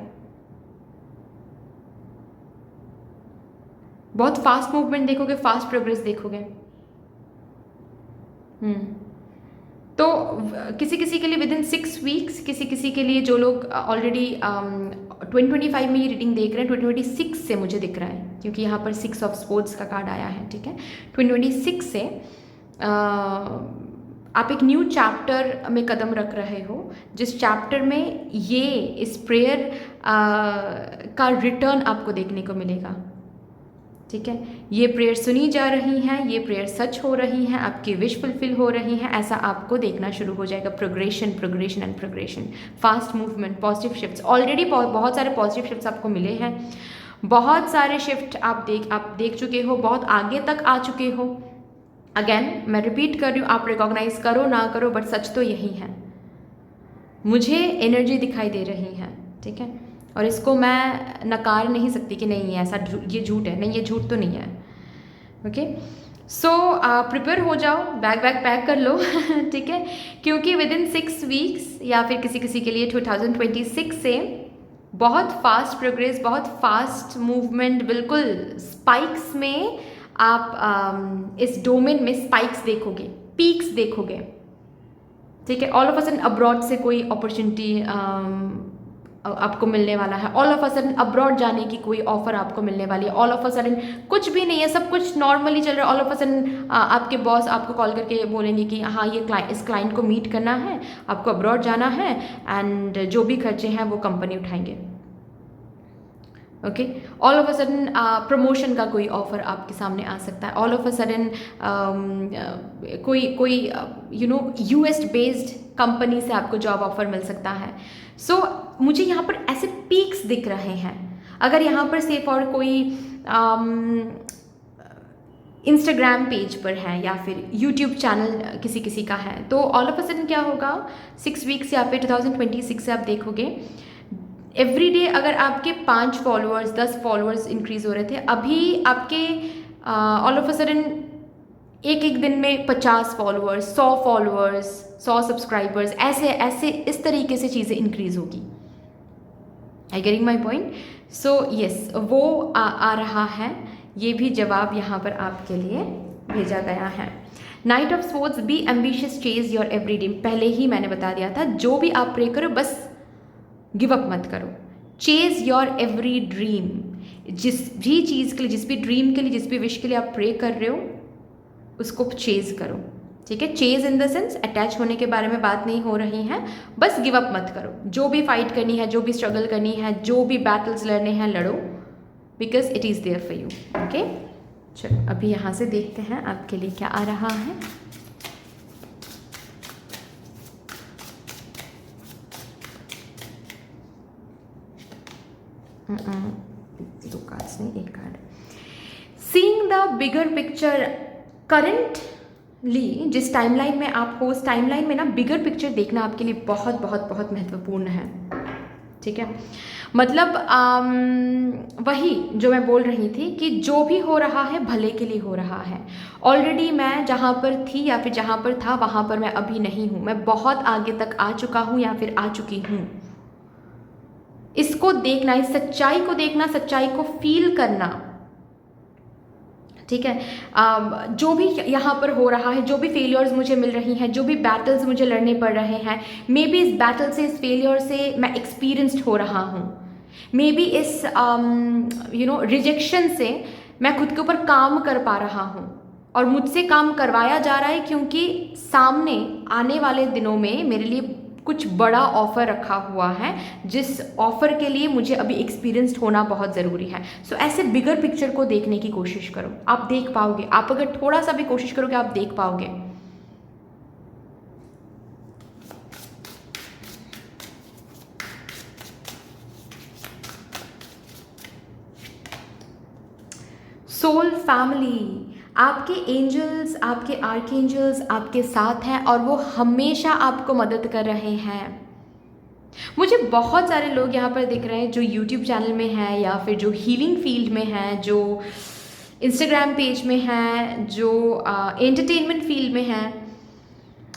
बहुत फास्ट मूवमेंट देखोगे, फास्ट प्रोग्रेस देखोगे। तो किसी किसी के लिए विद इन 6 वीक्स, किसी किसी के लिए जो लोग ऑलरेडी 2025 में ये रीडिंग देख रहे हैं, 2026 से मुझे दिख रहा है, क्योंकि यहाँ पर 6 ऑफ स्पोर्ट्स का कार्ड आया है, ठीक है। 2026 से आप एक न्यू चैप्टर में कदम रख रहे हो, जिस चैप्टर में ये इस प्रेयर का रिटर्न आपको देखने को मिलेगा, ठीक है। ये प्रेयर सुनी जा रही हैं, ये प्रेयर सच हो रही हैं, आपकी विश फुलफिल हो रही हैं, ऐसा आपको देखना शुरू हो जाएगा। Progression and progression, fast movement, positive shifts, already बहुत सारे पॉजिटिव शिफ्ट्स आपको मिले हैं, बहुत सारे शिफ्ट आप देख चुके हो, बहुत आगे तक आ चुके हो। अगेन मैं रिपीट कर रही हूँ, आप रिकॉग्नाइज करो ना करो, बट सच तो यही है, मुझे एनर्जी दिखाई दे रही है, ठीक है। और इसको मैं नकार नहीं सकती कि नहीं ऐसा ये झूठ है, नहीं ये झूठ तो नहीं है, ओके। सो प्रिपेयर हो जाओ, बैग पैक कर लो ठीक है, क्योंकि विद इन 6 वीक्स या फिर किसी किसी के लिए 2026 से बहुत फास्ट प्रोग्रेस, बहुत फास्ट मूवमेंट, बिल्कुल स्पाइक्स में आप इस डोमेन में स्पाइक्स देखोगे, पीक्स देखोगे, ठीक है। All of a sudden abroad से कोई अपॉर्चुनिटी आपको मिलने वाला है, all of a sudden abroad जाने की कोई ऑफर आपको मिलने वाली है, ऑल ऑफ अ सडन कुछ भी नहीं है, सब कुछ नॉर्मली चल रहा है, ऑल ऑफ अ सडन आपके बॉस आपको कॉल करके बोलेंगे कि हाँ ये इस क्लाइंट को मीट करना है, आपको अब्रॉड जाना है, एंड जो भी खर्चे हैं वो कंपनी उठाएंगे, okay. All of a sudden promotion का कोई ऑफर आपके सामने आ सकता है, ऑल ऑफ अ सडन कोई you know US based company से आपको जॉब ऑफर मिल सकता है। सो मुझे यहाँ पर ऐसे पीक्स दिख रहे हैं। अगर यहाँ पर से फॉर कोई इंस्टाग्राम पेज पर है या फिर यूट्यूब चैनल किसी किसी का है, तो ऑल ऑफ अ सडन क्या होगा, 6 वीक्स या फिर 2026 से आप देखोगे एवरी डे अगर आपके 5 फॉलोअर्स 10 फॉलोअर्स इंक्रीज हो रहे थे, अभी आपके ऑल ऑफ अ सडन एक दिन में 50 फॉलोअर्स, 100 फॉलोअर्स, 100 सब्सक्राइबर्स, ऐसे इस तरीके से चीज़ें इंक्रीज होगी। I getting my point? So yes, वो आ रहा है, ये भी जवाब यहाँ पर आपके लिए भेजा गया है। Knight of swords, be ambitious, chase your every dream. पहले ही मैंने बता दिया था, जो भी आप प्रे करो बस गिव अप मत करो, चेज योर एवरी ड्रीम। जिस भी चीज़ के लिए, जिस भी ड्रीम के लिए, जिस भी विश के लिए आप प्रे कर रहे हो उसको चेज करो, ठीक है। Chase in the sense attach होने के बारे में बात नहीं हो रही है, बस गिव अप मत करो। जो भी फाइट करनी है, जो भी स्ट्रगल करनी है, जो भी बैटल्स लड़ने हैं लड़ो, because it is there for you, okay. चलो अभी यहाँ से देखते हैं आपके लिए क्या आ रहा है। दो कार्ड्स नहीं, एक card. Seeing the bigger picture, currently जिस टाइमलाइन में आप हो, उस टाइमलाइन में ना बिगर पिक्चर देखना आपके लिए बहुत बहुत बहुत महत्वपूर्ण है, ठीक है। मतलब वही जो मैं बोल रही थी कि जो भी हो रहा है भले के लिए हो रहा है। ऑलरेडी मैं जहाँ पर थी या फिर जहाँ पर था वहाँ पर मैं अभी नहीं हूँ, मैं बहुत आगे तक आ चुका हूँ या फिर आ चुकी हूँ। इसको देखना, इस सच्चाई को देखना, सच्चाई को फील करना, ठीक है। जो भी यहाँ पर हो रहा है, जो भी फेलियर्स मुझे मिल रही हैं, जो भी बैटल्स मुझे लड़ने पड़ रहे हैं, मे बी इस बैटल से, इस फेलियर से मैं एक्सपीरियंस्ड हो रहा हूँ, मे बी इस रिजेक्शन से मैं खुद के ऊपर काम कर पा रहा हूँ, और मुझसे काम करवाया जा रहा है, क्योंकि सामने आने वाले दिनों में मेरे लिए कुछ बड़ा ऑफ़र रखा हुआ है, जिस ऑफ़र के लिए मुझे अभी एक्सपीरियंस्ड होना बहुत ज़रूरी है। सो ऐसे बिगर पिक्चर को देखने की कोशिश करो, आप देख पाओगे। आप अगर थोड़ा सा भी कोशिश करोगे आप देख पाओगे। सोल फैमिली, आपके एंजल्स, आपके आर्कएंजल्स आपके साथ हैं और वो हमेशा आपको मदद कर रहे हैं। मुझे बहुत सारे लोग यहाँ पर दिख रहे हैं जो यूट्यूब चैनल में हैं, या फिर जो हीलिंग फील्ड में हैं, जो इंस्टाग्राम पेज में हैं, जो एंटरटेनमेंट फील्ड में हैं।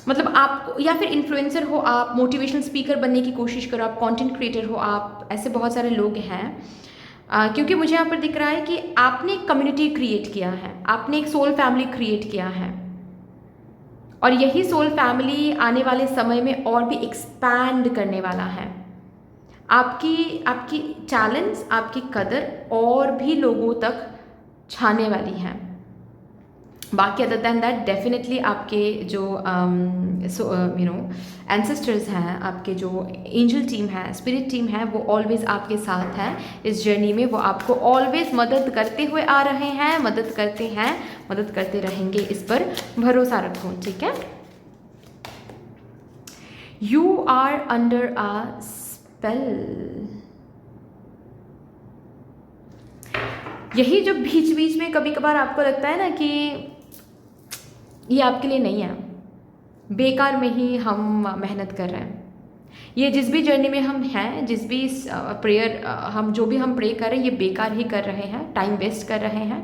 मतलब आप, या फिर इन्फ्लुएंसर हो आप, मोटिवेशनल स्पीकर बनने की कोशिश करो आप, कंटेंट क्रिएटर हो आप, ऐसे बहुत सारे लोग हैं। क्योंकि मुझे यहाँ पर दिख रहा है कि आपने एक कम्युनिटी क्रिएट किया है, आपने एक सोल फैमिली क्रिएट किया है, और यही सोल फैमिली आने वाले समय में और भी एक्सपैंड करने वाला है। आपकी आपकी टैलेंट्स, आपकी कदर और भी लोगों तक छाने वाली है। बाकी अदर दैन दैट डेफिनेटली आपके जो एंसेस्टर्स हैं, आपके जो एंजल टीम है, स्पिरिट टीम है, वो ऑलवेज आपके साथ है इस जर्नी में। वो आपको ऑलवेज मदद करते हुए आ रहे हैं, मदद करते हैं, मदद करते रहेंगे, इस पर भरोसा रखो, ठीक है। You are under a spell. यही जो बीच बीच में कभी कभार आपको लगता है ना कि ये आपके लिए नहीं है, बेकार में ही हम मेहनत कर रहे हैं, ये जिस भी जर्नी में हम हैं, जिस भी प्रेयर हम जो भी हम प्रे कर रहे हैं, ये बेकार ही कर रहे हैं, टाइम वेस्ट कर रहे हैं,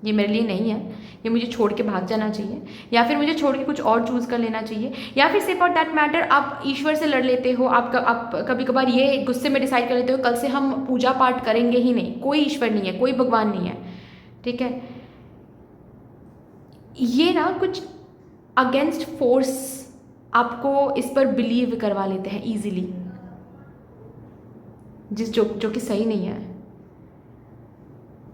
ये मेरे लिए नहीं है, ये मुझे छोड़ के भाग जाना चाहिए, या फिर मुझे छोड़ के कुछ और चूज़ कर लेना चाहिए, या फिर से फॉर दैट मैटर आप ईश्वर से लड़ लेते हो। आप कभी कभार ये गुस्से में डिसाइड कर लेते हो कल से हम पूजा पाठ करेंगे ही नहीं, कोई ईश्वर नहीं है, कोई भगवान नहीं है, ठीक है। ये ना कुछ अगेंस्ट फोर्स आपको इस पर बिलीव करवा लेते हैं ईजिली, जो कि सही नहीं है।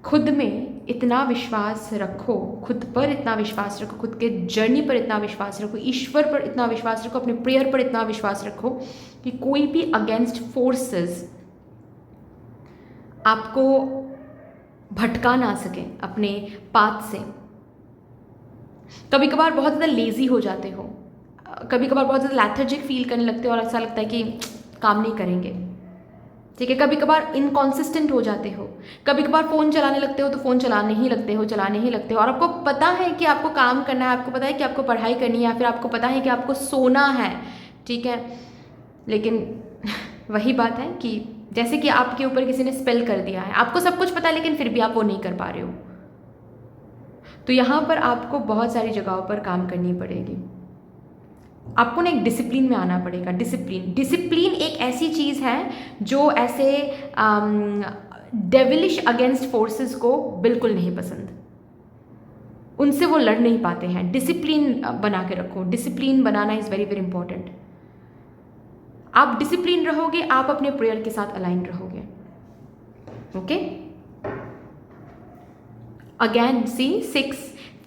खुद में इतना विश्वास रखो, खुद पर इतना विश्वास रखो, खुद के जर्नी पर इतना विश्वास रखो, ईश्वर पर इतना विश्वास रखो, अपने प्रेयर पर इतना विश्वास रखो कि कोई भी अगेंस्ट फोर्सेस आपको भटका ना सके अपने पाथ से। कभी कभार बहुत ज़्यादा लेज़ी हो जाते हो, कभी कभार बहुत ज़्यादा लैथर्जिक फील करने लगते हो और ऐसा लगता है कि काम नहीं करेंगे, ठीक है। कभी कभार इनकॉन्सिस्टेंट हो जाते हो, कभी कभार फ़ोन चलाने लगते हो तो फ़ोन चलाने ही लगते हो, और आपको पता है कि आपको काम करना है, आपको पता है कि आपको पढ़ाई करनी है, या फिर आपको पता है कि आपको सोना है, ठीक है। लेकिन वही बात है कि जैसे कि आपके ऊपर किसी ने स्पेल कर दिया है, आपको सब कुछ पता है लेकिन फिर भी आप वो नहीं कर पा रहे हो। तो यहाँ पर आपको बहुत सारी जगहों पर काम करनी पड़ेगी। आपको ना एक डिसिप्लिन में आना पड़ेगा। डिसिप्लिन एक ऐसी चीज़ है जो ऐसे डेविलिश अगेंस्ट फोर्सेस को बिल्कुल नहीं पसंद, उनसे वो लड़ नहीं पाते हैं। डिसिप्लिन बना के रखो, discipline banana is very very important. आप डिसिप्लिन रहोगे, आप अपने प्रेयर के साथ अलाइन रहोगे, ओके। अगेन सी 6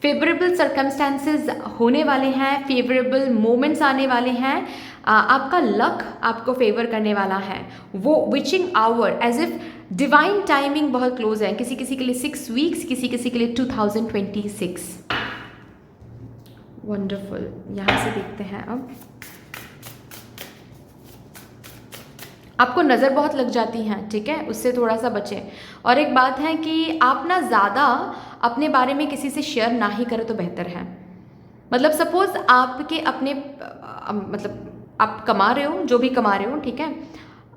फेवरेबल सर्कमस्टांसेस होने वाले हैं, फेवरेबल मोमेंट्स आने वाले हैं, आपका लक आपको फेवर करने वाला है। वो witching hour as if divine timing बहुत क्लोज है, किसी किसी के लिए 6 वीक्स, किसी किसी के लिए 2026। वंडरफुल। यहाँ से देखते हैं अब, आपको नज़र बहुत लग जाती हैं, ठीक है, उससे थोड़ा सा बचें। और एक बात है कि आप ना ज़्यादा अपने बारे में किसी से शेयर ना ही करें तो बेहतर है। मतलब सपोज़ आपके अपने मतलब आप कमा रहे हो, जो भी कमा रहे हो, ठीक है,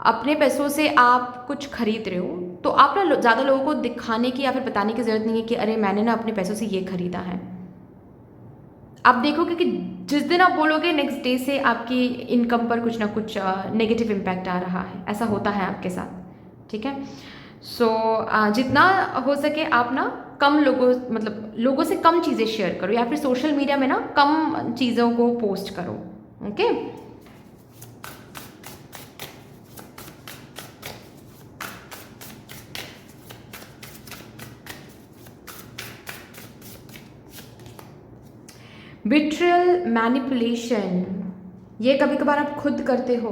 अपने पैसों से आप कुछ खरीद रहे हो, तो आप ना ज़्यादा लोगों को दिखाने की या फिर बताने की ज़रूरत नहीं है कि अरे मैंने ना अपने पैसों से ये खरीदा है। आप देखोगे कि जिस दिन आप बोलोगे नेक्स्ट डे से आपकी इनकम पर कुछ ना कुछ नेगेटिव इम्पैक्ट आ रहा है, ऐसा होता है आपके साथ, ठीक है। सो जितना हो सके आप ना कम लोगों से कम चीज़ें शेयर करो, या फिर सोशल मीडिया में ना कम चीज़ों को पोस्ट करो, ओके। बिट्रियल, मैनिपुलेशन, ये कभी कभार आप खुद करते हो,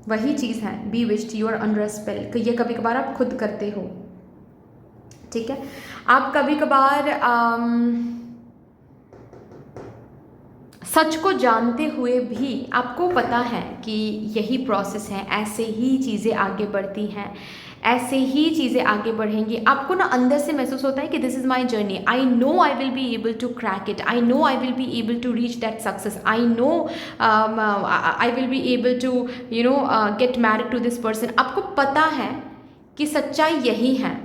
वही चीज़ है bewitched, you are under a spell, ये कभी कभार आप खुद करते हो, ठीक है। आप कभी कभार सच को जानते हुए भी आपको पता है कि यही प्रोसेस है, ऐसे ही चीज़ें आगे बढ़ती हैं, ऐसे ही चीज़ें आगे बढ़ेंगी। आपको ना अंदर से महसूस होता है कि this is my journey, I know I will be able to crack it, I know I will be able to reach that success, I know I will be able to get married to this person. आपको पता है कि सच्चाई यही है,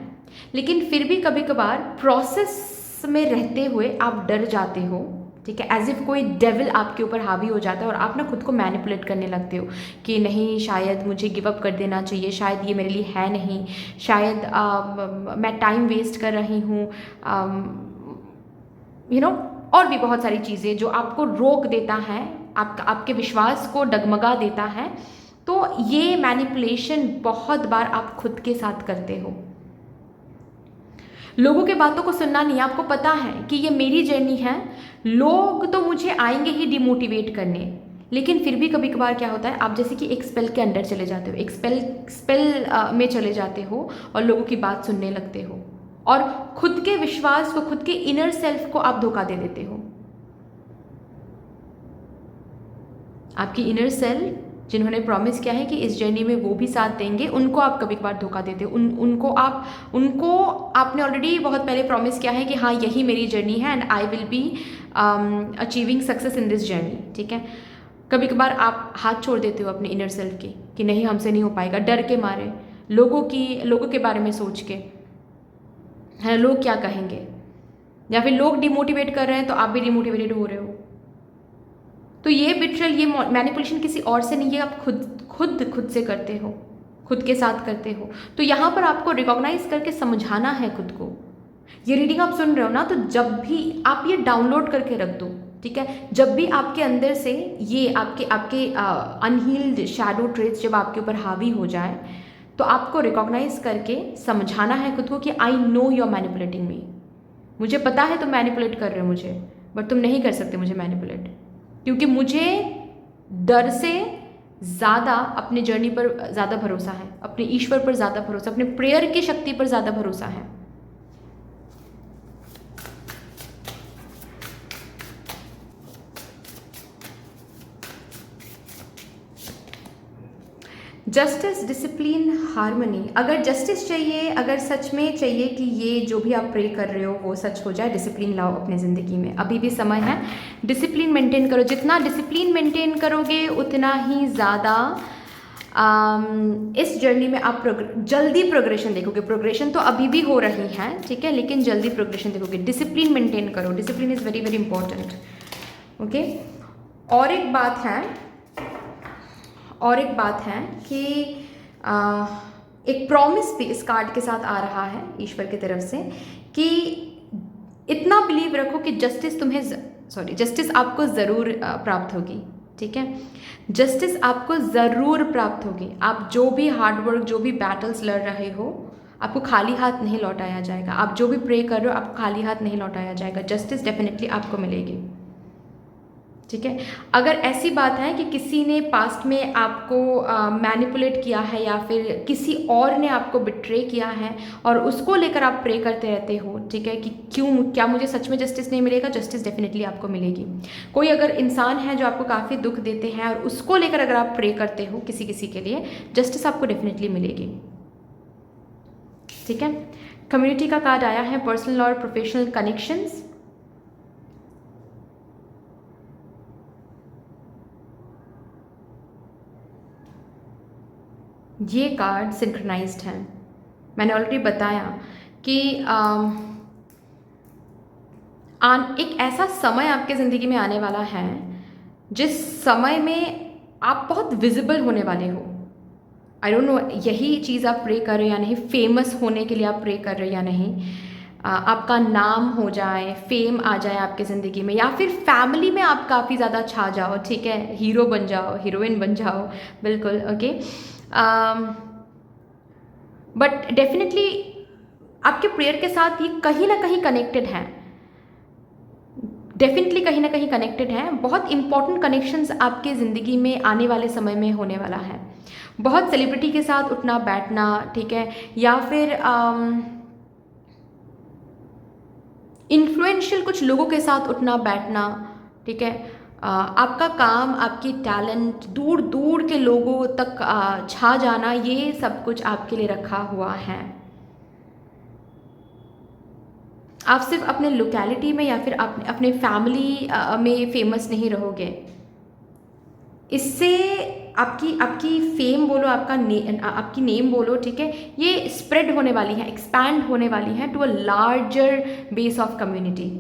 लेकिन फिर भी कभी कभार प्रोसेस में रहते हुए आप डर जाते हो, ठीक है, एज इफ कोई डेविल आपके ऊपर हावी हो जाता है और आप ना खुद को मैनिपुलेट करने लगते हो कि नहीं, शायद मुझे गिव अप कर देना चाहिए, शायद ये मेरे लिए है नहीं, शायद मैं टाइम वेस्ट कर रही हूँ, और भी बहुत सारी चीज़ें जो आपको रोक देता है, आपके विश्वास को डगमगा देता है। तो ये मैनिपुलेशन बहुत बार आप खुद के साथ करते हो। लोगों के बातों को सुनना नहीं, आपको पता है कि ये मेरी जर्नी है, लोग तो मुझे आएंगे ही डिमोटिवेट करने, लेकिन फिर भी कभी कभार क्या होता है, आप जैसे कि एक स्पेल के अंदर चले जाते हो, एक स्पेल में चले जाते हो और लोगों की बात सुनने लगते हो और खुद के विश्वास को, खुद के इनर सेल्फ को आप धोखा दे देते हो। आपकी इनर सेल्फ जिन्होंने प्रॉमिस किया है कि इस जर्नी में वो भी साथ देंगे, उनको आप कभी कभार धोखा देते हो। उनको आपने ऑलरेडी बहुत पहले प्रॉमिस किया है कि हाँ, यही मेरी जर्नी है and I will be achieving success in this journey, ठीक है। कभी कभार आप हाथ छोड़ देते हो अपने इनर सेल्फ के कि नहीं, हमसे नहीं हो पाएगा, डर के मारे, लोगों के बारे में सोच के, है लोग क्या कहेंगे, या फिर लोग डिमोटिवेट कर रहे हैं तो आप भी डिमोटिवेटेड हो रहे हो। तो ये बिट्रेयल, ये मैनिपुलेशन किसी और से नहीं है, आप खुद से करते हो, खुद के साथ करते हो। तो यहाँ पर आपको रिकॉग्नाइज करके समझाना है खुद को। ये रीडिंग आप सुन रहे हो ना, तो जब भी आप ये डाउनलोड करके रख दो, ठीक है। जब भी आपके अंदर से ये आपके अनहील्ड शैडो ट्रेट्स जब आपके ऊपर हावी हो जाए, तो आपको रिकॉग्नाइज करके समझाना है खुद को कि I know you are manipulating me, मुझे पता है तुम मैनिपुलेट कर रहे हो मुझे, बट तुम नहीं कर सकते मुझे मैनिपुलेट, क्योंकि मुझे डर से ज़्यादा अपने जर्नी पर ज़्यादा भरोसा है, अपने ईश्वर पर ज़्यादा भरोसा, अपने प्रेयर की शक्ति पर ज़्यादा भरोसा है। Justice, discipline, harmony. अगर जस्टिस चाहिए, अगर सच में चाहिए कि ये जो भी आप प्रे कर रहे हो वो सच हो जाए, डिसिप्लिन लाओ अपने ज़िंदगी में, अभी भी समय है। डिसिप्लिन मेंटेन करो, जितना डिसिप्लिन मेंटेन करोगे उतना ही ज़्यादा इस जर्नी में आप जल्दी प्रोग्रेशन देखोगे। प्रोग्रेशन तो अभी भी हो रही है, ठीक है, लेकिन जल्दी प्रोग्रेशन देखोगे। डिसिप्लिन मेंटेन करो, discipline is very very important, okay. और एक बात है कि एक प्रॉमिस भी इस कार्ड के साथ आ रहा है ईश्वर की तरफ से कि इतना बिलीव रखो कि जस्टिस आपको ज़रूर प्राप्त होगी, ठीक है। जस्टिस आपको ज़रूर प्राप्त होगी। आप जो भी हार्डवर्क, जो भी बैटल्स लड़ रहे हो, आपको खाली हाथ नहीं लौटाया जाएगा। आप जो भी प्रे कर रहे हो, आपको खाली हाथ नहीं लौटाया जाएगा। जस्टिस डेफिनेटली आपको मिलेगी, ठीक है। अगर ऐसी बात है कि किसी ने पास्ट में आपको मैनिपुलेट किया है या फिर किसी और ने आपको बिट्रे किया है और उसको लेकर आप प्रे करते रहते हो, ठीक है, कि क्या मुझे सच में जस्टिस नहीं मिलेगा, जस्टिस डेफिनेटली आपको मिलेगी। कोई अगर इंसान है जो आपको काफ़ी दुख देते हैं और उसको लेकर अगर आप प्रे करते हो किसी के लिए, जस्टिस आपको डेफिनेटली मिलेगी, ठीक है। कम्युनिटी का कार्ड आया है, पर्सनल और प्रोफेशनल कनेक्शंस। ये कार्ड सिंक्रोनाइज्ड है। मैंने ऑलरेडी बताया कि एक ऐसा समय आपके ज़िंदगी में आने वाला है जिस समय में आप बहुत विजिबल होने वाले हो। आई डोंट नो यही चीज़ आप प्रे कर रहे हो या नहीं, फेमस होने के लिए आप प्रे कर रहे हो या नहीं, आपका नाम हो जाए, फेम आ जाए आपके ज़िंदगी में, या फिर फैमिली में आप काफ़ी ज़्यादा छा जाओ, ठीक है, हीरो बन जाओ, हीरोइन बन जाओ, बिल्कुल, ओके। बट डेफिनेटली आपके प्रेयर के साथ ये कहीं ना कहीं कनेक्टेड है, डेफिनेटली कहीं ना कहीं कनेक्टेड है। बहुत इंपॉर्टेंट कनेक्शंस आपके ज़िंदगी में आने वाले समय में होने वाला है। बहुत सेलिब्रिटी के साथ उठना बैठना, ठीक है, या फिर इन्फ्लुएंशियल कुछ लोगों के साथ उठना बैठना, ठीक है, आपका काम, आपकी टैलेंट दूर दूर के लोगों तक छा जाना, ये सब कुछ आपके लिए रखा हुआ है। आप सिर्फ अपने लोकेलिटी में या फिर अपने फैमिली में फेमस नहीं रहोगे। इससे आपकी आपकी फेम बोलो, आपकी नेम बोलो, ठीक है, ये स्प्रेड होने वाली है, एक्सपैंड होने वाली है to a larger base of community.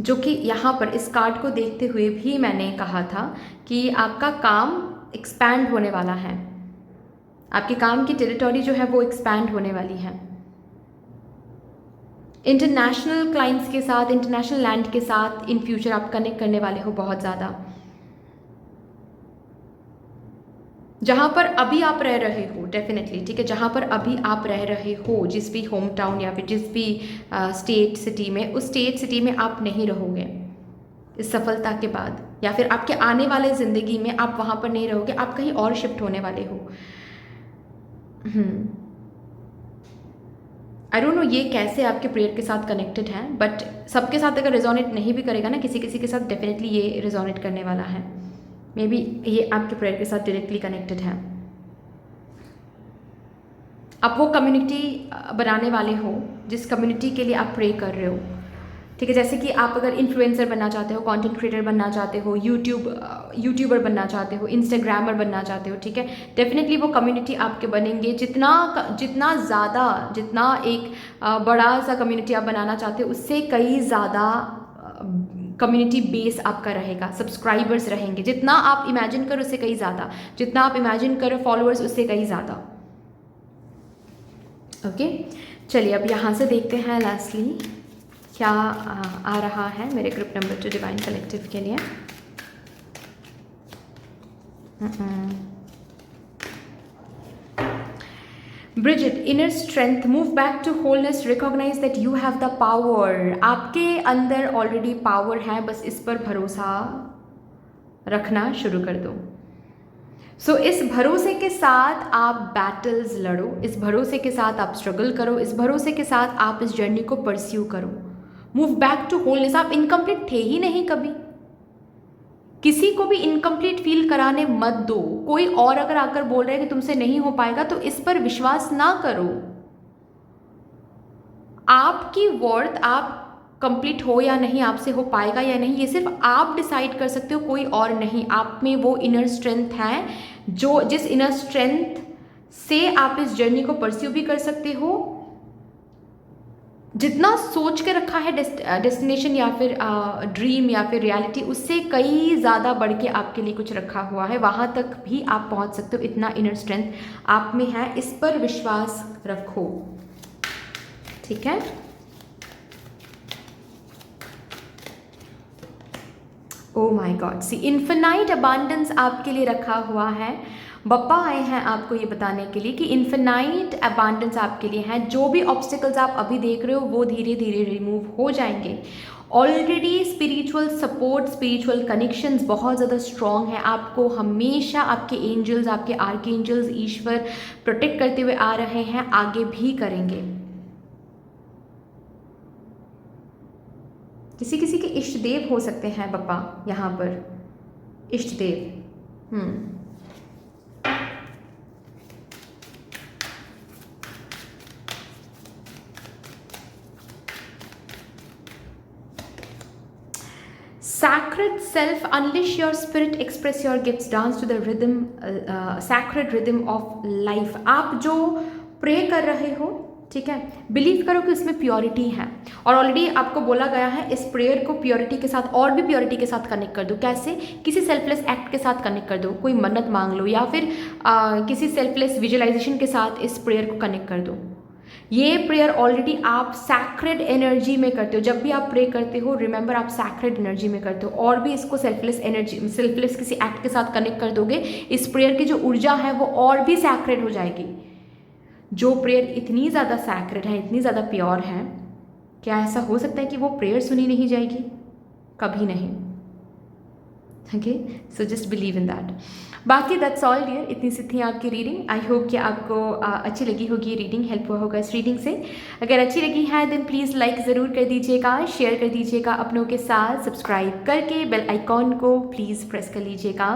जो कि यहाँ पर इस कार्ड को देखते हुए भी मैंने कहा था कि आपका काम एक्सपैंड होने वाला है, आपके काम की टेरिटरी जो है वो एक्सपैंड होने वाली है। इंटरनेशनल क्लाइंट्स के साथ, इंटरनेशनल लैंड के साथ इन फ्यूचर आप कनेक्ट करने वाले हो बहुत ज़्यादा। जहाँ पर अभी आप रह रहे हो, डेफिनेटली, ठीक है, जहाँ पर अभी आप रह रहे हो, जिस भी होम टाउन या फिर जिस भी स्टेट सिटी में, उस स्टेट सिटी में आप नहीं रहोगे इस सफलता के बाद, या फिर आपके आने वाले ज़िंदगी में आप वहाँ पर नहीं रहोगे, आप कहीं और शिफ्ट होने वाले हो। आई डोंट नो ये कैसे आपके प्रेयर के साथ कनेक्टेड है, बट सबके साथ अगर रिजोनेट नहीं भी करेगा ना, किसी किसी के साथ डेफिनेटली ये रिजोनेट करने वाला है। मे बी ये आपके प्रेयर के साथ डायरेक्टली कनेक्टेड है। आप वो कम्युनिटी बनाने वाले हो जिस कम्युनिटी के लिए आप प्रे कर रहे हो, ठीक है। जैसे कि आप अगर इन्फ्लुएंसर बनना चाहते हो, कंटेंट क्रिएटर बनना चाहते हो, यूट्यूबर बनना चाहते हो, इंस्टाग्रामर बनना चाहते हो, ठीक है, डेफिनेटली वो कम्युनिटी आपके बनेंगे। जितना ज़्यादा, जितना एक बड़ा सा कम्युनिटी आप बनाना चाहते हो, उससे कई ज़्यादा कम्युनिटी बेस आपका रहेगा, सब्सक्राइबर्स रहेंगे। जितना आप इमेजिन करो उससे कई ज़्यादा, जितना आप इमेजिन करो फॉलोअर्स उससे कई ज़्यादा। ओके, चलिए अब यहाँ से देखते हैं लास्टली क्या आ रहा है मेरे ग्रुप नंबर 2 डिवाइन कलेक्टिव के लिए। Brigit, inner strength, move back to wholeness, recognise that you have the power. आपके अंदर ऑलरेडी पावर है, बस इस पर भरोसा रखना शुरू कर दो। सो इस भरोसे के साथ आप बैटल्स लड़ो, इस भरोसे के साथ आप स्ट्रगल करो, इस भरोसे के साथ आप इस जर्नी को परस्यू करो। Move back to wholeness. आप इनकम्प्लीट थे ही नहीं कभी, किसी को भी इनकम्प्लीट फील कराने मत दो। कोई और अगर आकर बोल रहा है कि तुमसे नहीं हो पाएगा, तो इस पर विश्वास ना करो। आपकी वर्थ, आप कंप्लीट हो या नहीं, आपसे हो पाएगा या नहीं, ये सिर्फ आप डिसाइड कर सकते हो, कोई और नहीं। आप में वो इनर स्ट्रेंथ है, जो जिस इनर स्ट्रेंथ से आप इस जर्नी को परस्यू भी कर सकते हो। जितना सोच के रखा है डेस्टिनेशन या फिर ड्रीम या फिर रियलिटी, उससे कई ज़्यादा बढ़ के आपके लिए कुछ रखा हुआ है, वहाँ तक भी आप पहुँच सकते हो। इतना इनर स्ट्रेंथ आप में है, इस पर विश्वास रखो, ठीक है। ओ माई गॉड, सी इन्फिनाइट अबांडेंस आपके लिए रखा हुआ है। बप्पा आए हैं आपको ये बताने के लिए कि इन्फिनाइट अबांडेंस आपके लिए है। जो भी ऑब्स्टिकल्स आप अभी देख रहे हो वो धीरे धीरे रिमूव हो जाएंगे। Already spiritual support, spiritual connections बहुत ज़्यादा स्ट्रॉन्ग है। आपको हमेशा आपके एंजल्स, आपके आर्कएंजल्स, ईश्वर प्रोटेक्ट करते हुए आ रहे हैं, आगे भी करेंगे। किसी किसी के इष्ट देव हो सकते हैं बप्पा यहाँ पर, इष्ट देव। Sacred self, unleash your spirit, express your gifts, dance to the rhythm, sacred rhythm of life। आप जो प्रे कर रहे हो, ठीक है, बिलीव करो कि उसमें प्योरिटी है। और ऑलरेडी आपको बोला गया है इस प्रेयर को प्योरिटी के साथ और भी प्योरिटी के साथ कनेक्ट कर दो। कैसे? किसी सेल्फलेस एक्ट के साथ कनेक्ट कर दो, कोई मन्नत मांग लो, या फिर किसी सेल्फलेस विजुअलाइजेशन के साथ इस प्रेयर को कनेक्ट कर दो। ये प्रेयर ऑलरेडी आप सैक्रेड एनर्जी में करते हो। जब भी आप प्रे करते हो, रिमेंबर आप सैक्रेड एनर्जी में करते हो। और भी इसको सेल्फलेस एनर्जी, सेल्फलेस किसी एक्ट के साथ कनेक्ट कर दोगे, इस प्रेयर की जो ऊर्जा है वो और भी सैक्रेड हो जाएगी। जो प्रेयर इतनी ज़्यादा सैक्रेड है, इतनी ज़्यादा प्योर है, क्या ऐसा हो सकता है कि वो प्रेयर सुनी नहीं जाएगी? कभी नहीं। Okay, so just believe in that. बाकी दैट्स ऑल डियर, इतनी सी थी आपकी रीडिंग। आई होप कि आपको अच्छी लगी होगी रीडिंग, हेल्प हुआ होगा इस रीडिंग से। अगर अच्छी लगी है देन प्लीज़ लाइक ज़रूर कर दीजिएगा, शेयर कर दीजिएगा अपनों के साथ, सब्सक्राइब करके बेल आइकॉन को प्लीज़ प्रेस कर लीजिएगा।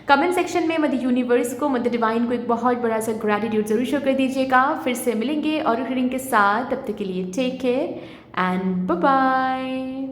कमेंट सेक्शन में मदर यूनिवर्स को, मदर डिवाइन को एक बहुत बड़ा सा ग्रैटिट्यूड ज़रूर शो कर दीजिएगा। फिर से मिलेंगे और रीडिंग के साथ, तब तक के लिए take care and bye bye.